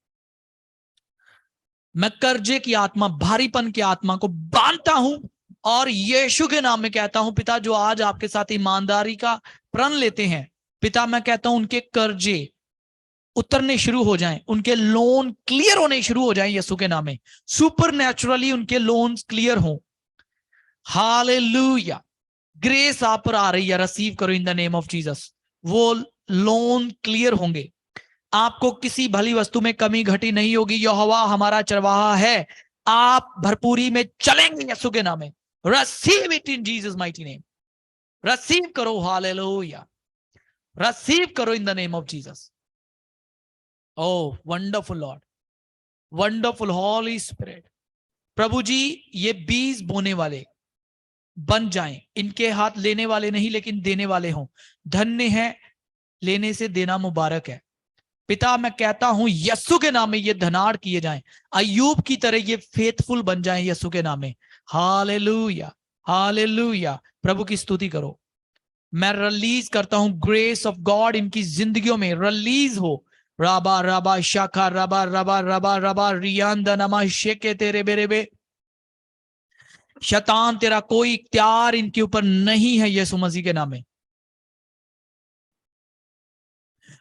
मैं कर्जे की आत्मा, भारीपन की आत्मा को बांधता हूं और यीशु के नाम में कहता हूं पिता, जो आज आपके साथ ईमानदारी का प्रण लेते हैं पिता, मैं कहता हूं उनके कर्जे उतरने शुरू हो जाएं, उनके लोन क्लियर होने शुरू हो जाएं यीशु के नाम में। सुपर नेचुरली उनके लोन्स क्लियर हों। हालेलुया। ग्रेस आप पर आ रही है, रिसीव करो in the name of Jesus. वो लोन क्लियर होंगे, आपको किसी भली वस्तु में कमी घटी नहीं होगी। यहोवा हमारा चरवाहा है, आप भरपूरी में चलेंगे यीशु के नाम में। Receive it in Jesus mighty name. Receive करो। हालेलुया। रिसीव करो in the name of Jesus. Oh, wonderful Lord, wonderful Holy Spirit। प्रभु जी ये बीज बोने वाले बन जाएं, इनके हाथ लेने वाले नहीं लेकिन देने वाले हों। धन्य है, लेने से देना मुबारक है। पिता मैं कहता हूं यीशु के नाम में ये धनाढ़ किए जाएं, अय्यूब की तरह ये फेथफुल बन जाएं यीशु के नाम में। Hallelujah, hallelujah. प्रभु की स्तुति करो। मैं रिलीज करता हूं ग्रेस ऑफ गॉड इनकी जिंदगियों में रिलीज हो। राबा राबा शाखा रबा रबा रबा रबा रियांद नमा शेके तेरे बेरेबे। शैतान तेरा कोई इख्तियार इनके ऊपर नहीं है यीशु मसीह के नाम में।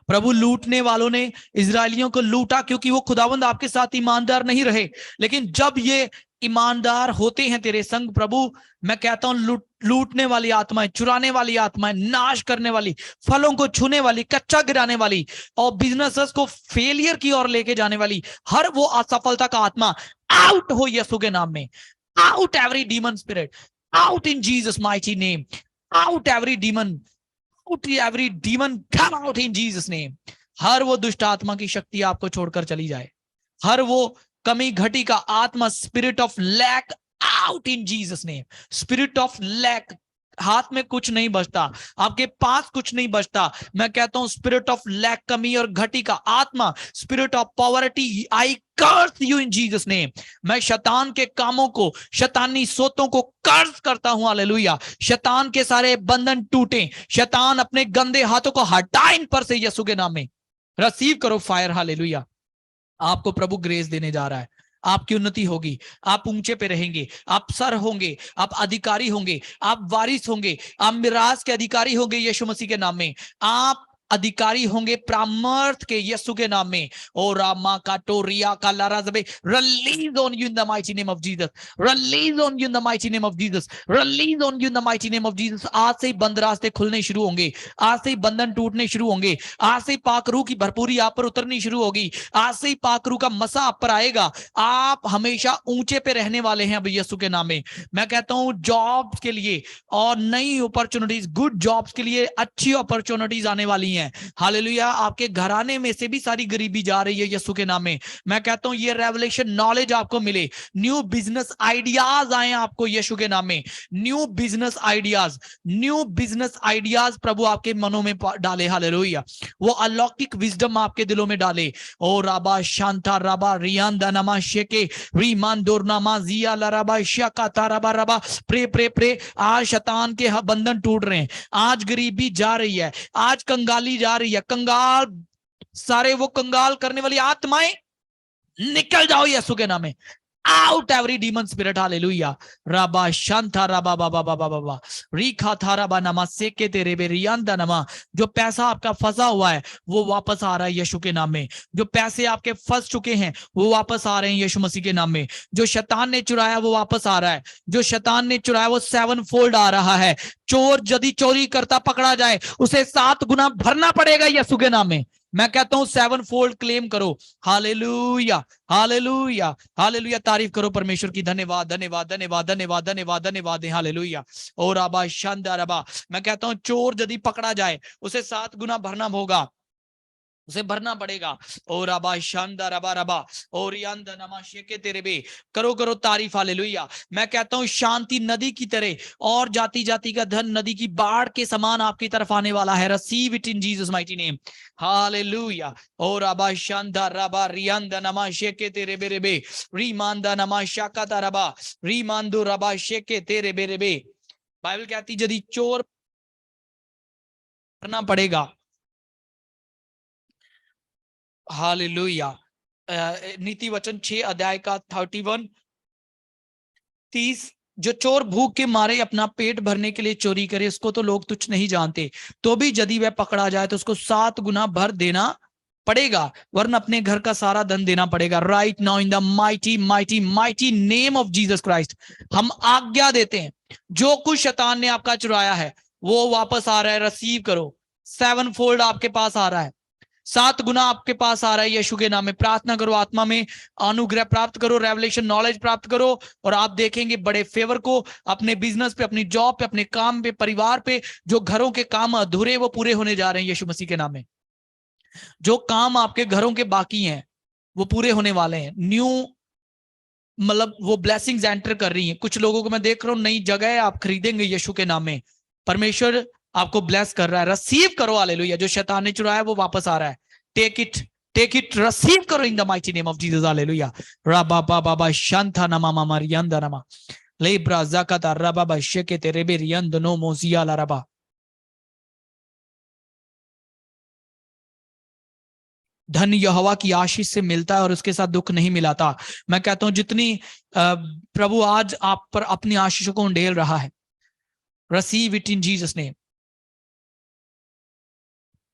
प्रभु लूटने वालों ने इजरायलियों को लूटा क्योंकि वो खुदावंद आपके साथ ईमानदार नहीं रहे, लेकिन जब ये ईमानदार होते हैं तेरे संग प्रभु, मैं कहता हूं लूटने वाली आत्माएं, चुराने वाली आत्माएं, नाश करने वाली, फलों को छूने वाली, कच्चा गिराने वाली और बिजनेसेस को फेलियर की ओर लेके जाने वाली हर वो असफलता का आत्मा आउट हो यीशु के नाम में। Out every demon spirit, out in Jesus mighty name. out every demon, out every demon, come out in Jesus name. हर वो दुष्ट आत्मा की शक्ति आपको छोड़कर चली जाए, हर वो कमी घटी का आत्मा, spirit of lack, out in Jesus name. Spirit of lack, हाथ में कुछ नहीं बचता, आपके पास कुछ नहीं बचता, मैं कहता हूं स्पिरिट ऑफ लैक, कमी और घटी का आत्मा, spirit of poverty, I curse you in Jesus name. मैं शैतान के कामों को, शैतानी सोतों को कर्स करता हूं. हालेलुया. शैतान के सारे बंधन टूटे, शैतान अपने गंदे हाथों को हटा इन पर से यीशु के नाम में. रिसीव करो फायर. हालेलुया. आपको प्रभु ग्रेस देने जा रहा है, आपकी उन्नति होगी, आप ऊंचे पे रहेंगे, आप सर होंगे, आप अधिकारी होंगे, आप वारिस होंगे, आप मिरास के अधिकारी होंगे यीशु मसीह के नाम में. आप अधिकारी होंगे प्रामर्थ के यीशु के नाम में. ओ रामा का टोरिया का लाराजबे, release on you in the mighty name of Jesus, release on you in the mighty name of Jesus, release on you in the mighty name of Jesus. आज से ही बंद रास्ते खुलने शुरू होंगे, आज से ही बंधन टूटने शुरू होंगे, आज से ही पाकरू की भरपूरी आप पर उतरनी शुरू होगी, आज से ही पाकरू का मसा आप पर आएगा. आप हमेशा ऊंचे पे रहने वाले हैं अब यीशु के नाम में. मैं कहता हूं जॉब्स के लिए और नई अपॉर्चुनिटीज, गुड जॉब्स के लिए अच्छी अपॉर्चुनिटीज आने वाली हैं. हालेलुया. आपके घराने में से भी सारी गरीबी जा रही है यीशु के नाम में. मैं कहता हूं ये रेवलेशन नॉलेज आपको मिले, न्यू बिजनेस आइडियाज आए आपको यीशु के नाम में. New business ideas, new business ideas प्रभु आपके मनों में डाले. हालेलुया. वो अलौकिक विजडम आपके दिलों में डाले. ओ राबा शांता राबा रियांदा नमा शेके रीमान दोरनामा जिया लराबा शका ताराबा रबा. Pray pray pray. आज शैतान के बंधन टूट रहे हैं, आज गरीबी जा रही है, आज कंगाली जा रही है. कंगाल, सारे वो कंगाल करने वाली आत्माएं निकल जाओ यीशु के नाम में. Out every demon spirit. Hallelujah. राबा शांता राबा बाबा बाबा बाबा रीखा थाराबा नमा सेके तेरे बेरियांदा नमा. जो पैसा आपका फंसा हुआ है वो वापस आ रहा है यीशु के नाम में. जो पैसे आपके फंस चुके हैं वो वापस आ रहे हैं यीशु मसीह के नाम में. जो शैतान ने चुराया वो वापस आ रहा है, जो शैतान ने चुराया वो 7 फोल्ड आ रहा है. चोर यदि चोरी करता पकड़ा जाए उसे 7 गुना भरना पड़ेगा यीशु के नाम में. मैं कहता हूं 7 फोल्ड क्लेम करो. Hallelujah, hallelujah, hallelujah. तारीफ करो परमेश्वर की. धन्यवाद, धन्यवाद, धन्यवाद, धन्यवाद, धन्यवाद, धन्यवाद. हालेलुया. और आबा शानदार आबा. मैं कहता हूं चोर यदि पकड़ा जाए उसे 7 गुना भरना होगा, उसे भरना पड़ेगा. और आबा शानदार आबा रबा और यांदा नमा शेके तेरे बे. करो करो तारीफ. हालेलुया. मैं कहता हूं शांति नदी की तरह और जाति जाति का धन नदी की बाढ़ के समान आपकी तरफ आने वाला है. Receive it in Jesus mighty name. Hallelujah. और आबा शानदार रबा रियांदा नमा शेके तेरे बेरे बे रीमांदा नमा शाकाता रबा रीमांदो रबा शेके तेरे बेरे बे. बाइबल कहती यदि चोर करना पड़ेगा. हालेलुया. नीति वचन 6 अध्याय का 31-30. जो चोर भूख के मारे अपना पेट भरने के लिए चोरी करे उसको तो लोग तुच्छ नहीं जानते, तो भी यदि वह पकड़ा जाए तो उसको 7 गुना भर देना पड़ेगा, वरना अपने घर का सारा धन देना पड़ेगा. Right now in the mighty mighty mighty name of Jesus Christ हम आज्ञा देते हैं जो कुछ शैतान ने आपका चुराया है वो वापस आ रहा है. रिसीव करो. 7 फोल्ड आपके पास आ रहा है, 7 गुना आपके पास आ रहा है यीशु के नाम में. प्रार्थना करो, आत्मा में अनुग्रह प्राप्त करो, रेवलेशन नॉलेज प्राप्त करो और आप देखेंगे बड़े फेवर को अपने बिजनेस पे, अपनी जॉब पे, अपने काम पे, परिवार पे. जो घरों के काम अधूरे वो पूरे होने जा रहे हैं यीशु मसीह के नाम में. जो काम आपके घरों के बाकी हैं वो पूरे होने वाले हैं. न्यू मतलब वो ब्लेसिंग्स एंटर कर रही हैं. कुछ लोगों को मैं देख रहा हूं नई जगह आप खरीदेंगे यीशु के नाम में. परमेश्वर आपको ब्लेस कर रहा है. रिसीव करो. हालेलुया. जो शैतान ने चुराया वो वापस आ रहा है. Take it, take it, receive करो in the mighty name of Jesus. Hallelujah. रबा बाबा शांता नमा मामा रियंदा नमा लेब्रा जाकाता रबा बा शेके तेरे बे रियंद नो मोजिया ला रबा. धन यहोवा की आशीष से मिलता है और उसके साथ दुख नहीं मिलाता. मैं कहता हूं जितनी प्रभु आज आप पर अपनी आशीषों को उंडेल रहा है, receive it in Jesus name.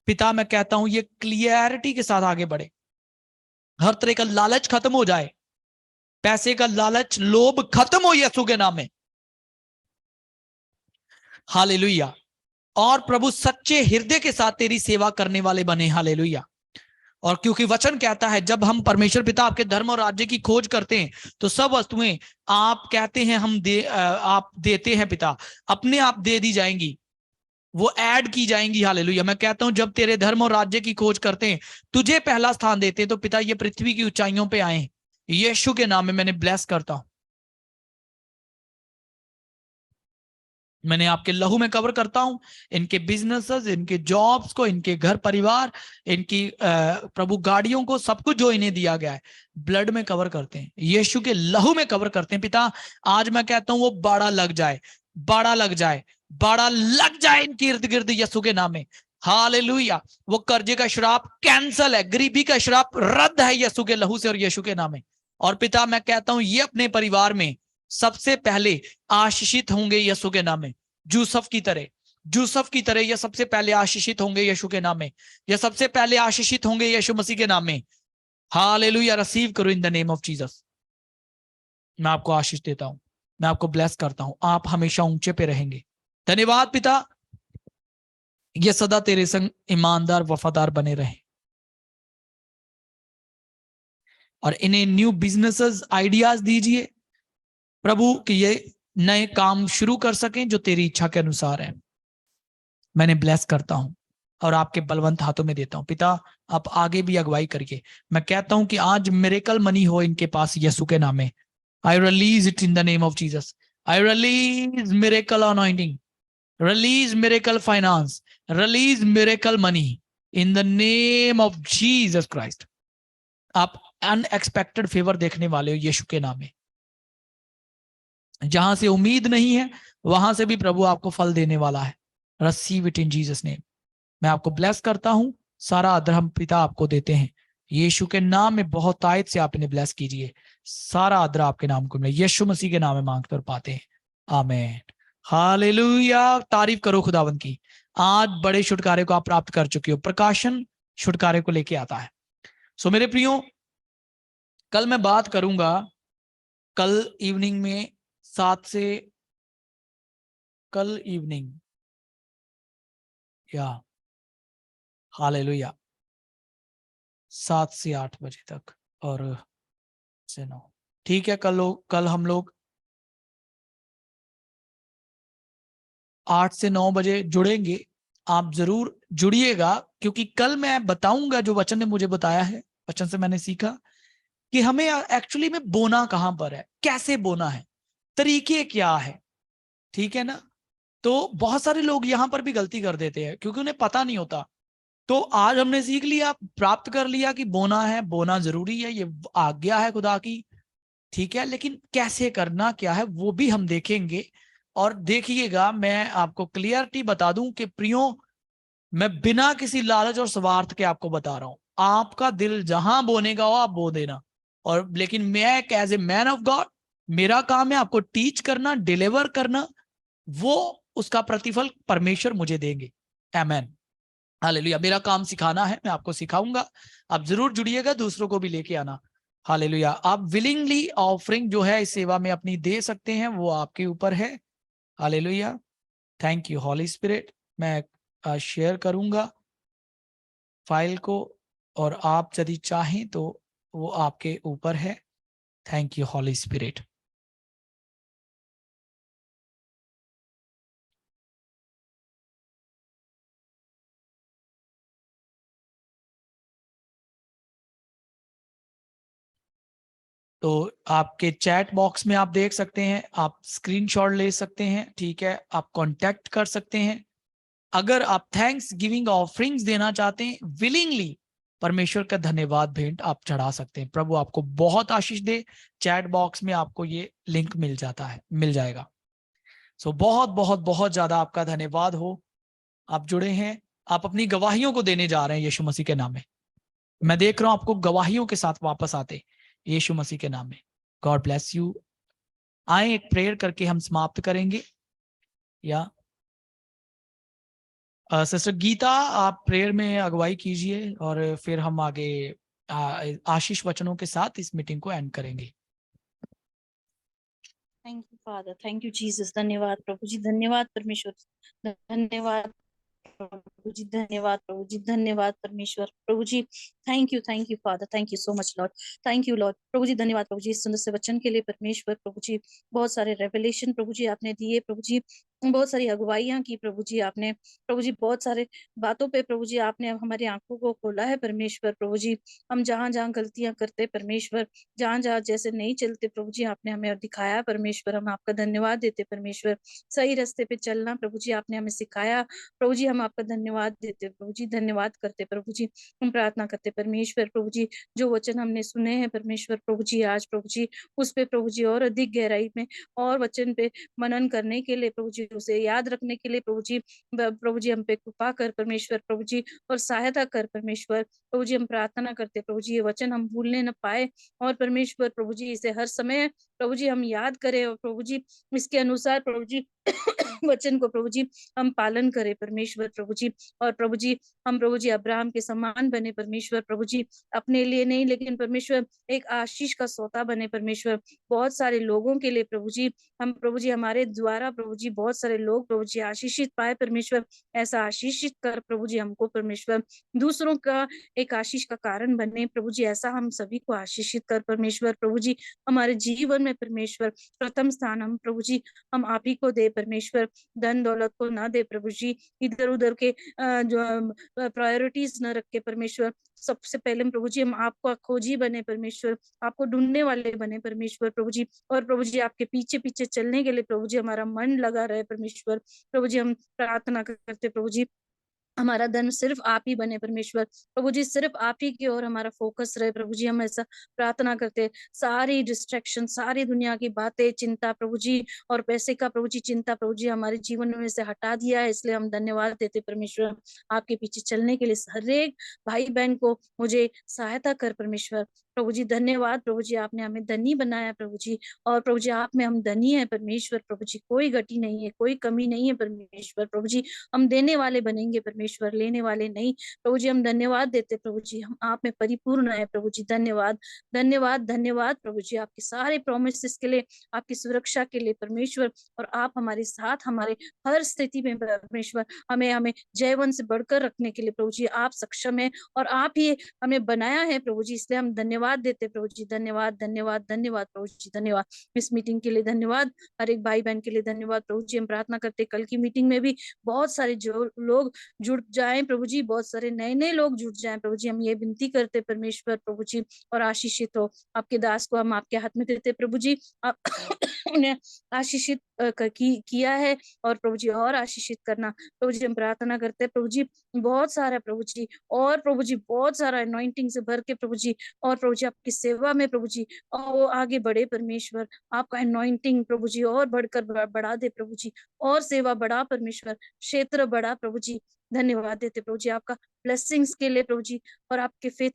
पिता मैं कहता हूं ये क्लियरिटी के साथ आगे बढ़े, हर तरह का लालच खत्म हो जाए, पैसे का लालच, लोभ खत्म हो यीशु के नाम में. हालेलुया. और प्रभु सच्चे हृदय के साथ तेरी सेवा करने वाले बने. हालेलुया. और क्योंकि वचन कहता है जब हम परमेश्वर पिता आपके धर्म और राज्य की खोज करते हैं तो सब वस्तुएं आप कहते हैं हम आप देते हैं पिता, अपने आप दे दी जाएंगी. वो ऐड की जाएंगी। हालेलुया। मैं कहता हूं जब तेरे धर्म और राज्य की खोज करते हैं, तुझे पहला स्थान देते हैं, तो पिता ये पृथ्वी की ऊंचाइयों पे आए। यीशु के नाम में मैंने ब्लेस करता हूं। मैंने आपके लहू में कवर करता हूं इनके बिजनेसेस, इनके जॉब्स को, इनके घर परिवार, इनकी प्रभु गाड़ियों को, सब कुछ जो इन्हें दिया गया है ब्लड में कवर करते हैं, यीशु के लहू में कवर करते हैं। पिता आज मैं कहता हूं वो बाड़ा लग जाए, बाड़ा लग जाए, बाड़ा लग जाए इनके इर्द गिर्द यीशु के नाम में। हालेलुया। वो कर्जे का श्राप कैंसल है, गरीबी का श्राप रद्द है यीशु के लहू से और यीशु के नाम में। और पिता मैं कहता हूं ये अपने परिवार में सबसे पहले आशीषित होंगे यीशु के नाम में। यूसुफ की तरह, यूसुफ की तरह ये सबसे पहले आशीषित होंगे यीशु के नाम में। ये सबसे पहले आशीषित होंगे यीशु मसीह के नाम में। हालेलुया। रिसीव करो in the name of Jesus. मैं आपको आशीष देता हूं, मैं आपको ब्लेस करता हूं। आप हमेशा ऊंचे पे रहेंगे। धन्यवाद पिता, ये सदा तेरे संग ईमानदार वफादार बने रहे और इन्हें न्यू बिजनेसेस आइडियाज दीजिए प्रभु कि ये नए काम शुरू कर सकें जो तेरी इच्छा के अनुसार है। मैंने ब्लेस करता हूं और आपके बलवंत हाथों में देता हूं। पिता आप आगे भी अगुवाई करिए। मैं कहता हूं कि आज मिरेकल मनी हो इनके पास यीशु के नाम में। I release it in the name of Jesus. I release miracle anointing, release miracle finance, release miracle money in the name of Jesus Christ. आप अनएक्सपेक्टेड फेवर देखने वाले हो यीशु के नाम में। जहां से उम्मीद नहीं है वहां से भी प्रभु आपको फल देने वाला है। Receive it in Jesus name. मैं आपको ब्लेस करता हूं। सारा आदर हम पिता आपको देते हैं यीशु के नाम में। बहुत आयत से आप इन्हें ब्लेस कीजिए। सारा आदर आपके नाम को मिले, यीशु मसीह के नाम में मांग कर पाते हैं, आमीन। हालेलुया। तारीफ करो खुदावंत की। आज बड़े छुटकारे को आप प्राप्त कर चुके हो। प्रकाशन छुटकारे को लेके आता है। सो मेरे प्रियो, कल मैं बात करूंगा, कल इवनिंग में 7 से, कल इवनिंग या हालेलुया 7 से 8 बजे तक और से 9, ठीक है। कल हम लोग 8 से 9 बजे जुड़ेंगे। आप जरूर जुड़िएगा क्योंकि कल मैं बताऊंगा जो वचन ने मुझे बताया है। वचन से मैंने सीखा कि हमें एक्चुअली में बोना कहां पर है, कैसे बोना है, तरीके क्या है, ठीक है ना। तो बहुत सारे लोग यहां पर भी गलती कर देते हैं क्योंकि उन्हें पता नहीं होता। तो आज हमने सीख लिया, प्राप्त कर लिया कि बोना है, बोना जरूरी है, ये आज्ञा है खुदा की, ठीक है। लेकिन कैसे करना क्या है वो भी हम देखेंगे। और देखिएगा, मैं आपको क्लियरिटी बता दूं कि प्रियो, मैं बिना किसी लालच और स्वार्थ के आपको बता रहा हूं। आपका दिल जहां बोनेगा हो आप बो देना। और लेकिन मैं as a man of God, मेरा काम है आपको टीच करना, डिलीवर करना। वो उसका प्रतिफल परमेश्वर मुझे देंगे। आमेन। हालेलुया। मेरा काम सिखाना है, मैं आपको सिखाऊंगा। आप जरूर जुड़िएगा, दूसरों को भी लेके आना। हालेलुया। आप विलिंगली ऑफरिंग जो है इस सेवा में अपनी दे सकते हैं, वो आपके ऊपर है। Hallelujah. Thank you holy spirit. मैं शेयर करूंगा फाइल को और आप यदि चाहें तो वो आपके ऊपर है। Thank you holy spirit. तो आपके चैट बॉक्स में आप देख सकते हैं, आप स्क्रीनशॉट ले सकते हैं, ठीक है। आप कांटेक्ट कर सकते हैं। अगर आप थैंक्स गिविंग ऑफरिंग्स देना चाहते हैं विलिंगली, परमेश्वर का धन्यवाद भेंट आप चढ़ा सकते हैं। प्रभु आपको बहुत आशीष दे। चैट बॉक्स में आपको ये लिंक मिल जाता है, मिल जाएगा। सो बहुत बहुत बहुत ज्यादा आपका धन्यवाद हो, आप जुड़े हैं। आप अपनी गवाहियों को देने जा रहे हैं यीशु मसीह के नाम में। मैं देख रहा हूं आपको गवाहियों के साथ वापस आते यीशु मसीह के नाम में। God bless you. आए एक प्रेयर करके हम समाप्त करेंगे। या सिस्टर गीता, आप प्रेयर में अगुवाई कीजिए और फिर हम आगे आशीष वचनों के साथ इस मीटिंग को एंड करेंगे। Thank you father, thank you Jesus. धन्यवाद प्रभु जी, धन्यवाद परमेश्वर, धन्यवाद प्रभु जी, धन्यवाद प्रभु जी, धन्यवाद परमेश्वर प्रभु ji. Thank you father, thank you so much Lord, thank you Lord प्रभु जी। धन्यवाद प्रभु जी इस सुंदर से वचन के लिए परमेश्वर प्रभु जी। बहुत सारे रेवलेशन प्रभु जी आपने दिए प्रभु जी, बहुत सारी अगुवाइयाँ की प्रभु जी आपने। प्रभु जी बहुत सारे बातों पे प्रभु जी आपने अब हमारी आँखों को खोला है परमेश्वर प्रभु जी। हम जहाँ-जहाँ गलतियाँ करते परमेश्वर, जहाँ-जहाँ जैसे नहीं चलते प्रभु जी आपने हमें दिखाया परमेश्वर, हम आपका धन्यवाद देते परमेश्वर। सही रास्ते पे चलना प्रभु जी आपने हमें सिखाया। प्रभु जी हम आपका धन्यवाद देते प्रभु जी, धन्यवाद करते प्रभु जी। हम प्रार्थना करते परमेश्वर प्रभु जी, जो वचन हमने सुने हैं परमेश्वर प्रभु जी आज प्रभु जी, उस पे प्रभु जी और अधिक गहराई में और वचन पे मनन करने के लिए प्रभु जी, उसे याद रखने के लिए प्रभु जी, प्रभु जी हम पे कृपा कर परमेश्वर प्रभु जी, और सहायता कर परमेश्वर प्रभु जी। हम प्रार्थना करते प्रभु जी, ये वचन हम भूलने न पाए, और परमेश्वर प्रभु जी इसे हर समय प्रभु जी हम याद करें, और प्रभु जी इसके अनुसार प्रभु जी वचन को प्रभु जी हम पालन करें परमेश्वर प्रभु जी। और प्रभु जी हम प्रभु जी अब्राहम के समान बने परमेश्वर प्रभु जी, अपने लिए नहीं लेकिन परमेश्वर एक आशीष का सोता बने परमेश्वर, बहुत सारे लोगों के लिए प्रभु जी। हम प्रभु जी हमारे द्वारा प्रभु जी बहुत सारे लोग प्रभु जी आशीषित पाए परमेश्वर, ऐसा आशीषित कर प्रभु जी हमको परमेश्वर, दूसरों का एक आशीष का कारण बने प्रभु जी, ऐसा हम सभी को आशीषित कर परमेश्वर प्रभु जी। हमारे जीवन में परमेश्वर प्रथम स्थान हम प्रभु जी हम आप ही को दे परमेश्वर, धन दौलत को ना दे प्रभु जी, इधर उधर के जो प्रायोरिटीज न रख के परमेश्वर, सबसे पहले प्रभु जी हम आपका खोजी बने परमेश्वर, आपको ढूंढने वाले बने परमेश्वर प्रभु जी। और प्रभु जी आपके पीछे पीछे चलने के लिए प्रभु जी हमारा मन लगा रहे परमेश्वर प्रभु जी। हम प्रार्थना करते प्रभु जी, हमारा धन सिर्फ आप ही बने परमेश्वर प्रभु जी, सिर्फ आप ही की ओर हमारा फोकस रहे प्रभु जी। हम ऐसा प्रार्थना करते, सारी डिस्ट्रैक्शन, सारी दुनिया की बातें, चिंता प्रभु जी, और पैसे का प्रभु जी चिंता प्रभु जी हमारे जीवन में से हटा दिया है, इसलिए हम धन्यवाद देते परमेश्वर। आपके पीछे चलने के लिए हर एक भाई बहन को मुझे सहायता कर परमेश्वर प्रभु जी। धन्यवाद प्रभु जी, आपने हमें धनी बनाया प्रभु जी, और प्रभु जी आप में हम धनी है परमेश्वर प्रभु जी, कोई घटी नहीं है, कोई कमी नहीं है परमेश्वर प्रभु जी। हम देने वाले बनेंगे परमेश्वर, लेने वाले नहीं प्रभु जी। हम धन्यवाद देते प्रभु जी, हम आप में परिपूर्ण है प्रभु जी। धन्यवाद धन्यवाद धन्यवाद प्रभु जी, आपके सारे प्रोमिसेस के लिए, आपकी सुरक्षा के लिए परमेश्वर, और आप हमारे साथ हमारे हर स्थिति में परमेश्वर, हमें हमें जयवन से बढ़कर रखने के लिए प्रभु जी आप सक्षम है, और आप ही हमें बनाया है प्रभु जी, इसलिए हम धन्यवाद देते प्रभु जी। धन्यवाद धन्यवाद धन्यवाद प्रभु जी, धन्यवाद इस मीटिंग के लिए, धन्यवाद हर एक भाई बहन के लिए, धन्यवाद प्रभु जी। हम प्रार्थना करते कल की मीटिंग में भी बहुत सारे जो लोग जुड़ जाएं प्रभु जी, बहुत सारे नए नए लोग जुड़ जाएं प्रभु जी, हम ये विनती करते परमेश्वर प्रभु जी। और आशीषित हो, आपके दास को हम आपके हाथ में देते प्रभु जी, आप उन्हें आशीषित किया है, और प्रभु जी और आशीषित करना प्रभु जी। हम प्रार्थना करते हैं प्रभु जी, बहुत सारा प्रभु जी, और प्रभु जी बहुत सारा अनॉइंटिंग से भर के प्रभु जी, और प्रभु जी आपकी सेवा में प्रभु जी, और वो आगे बढ़े परमेश्वर, आपका अनॉइंटिंग प्रभु जी और बढ़कर बढ़ा दे प्रभु जी, और सेवा बढ़ा परमेश्वर, क्षेत्र बढ़ा प्रभु जी। धन्यवाद देते प्रभु जी आपका ब्लेसिंग्स के लिए प्रभु जी, और आपके फेथ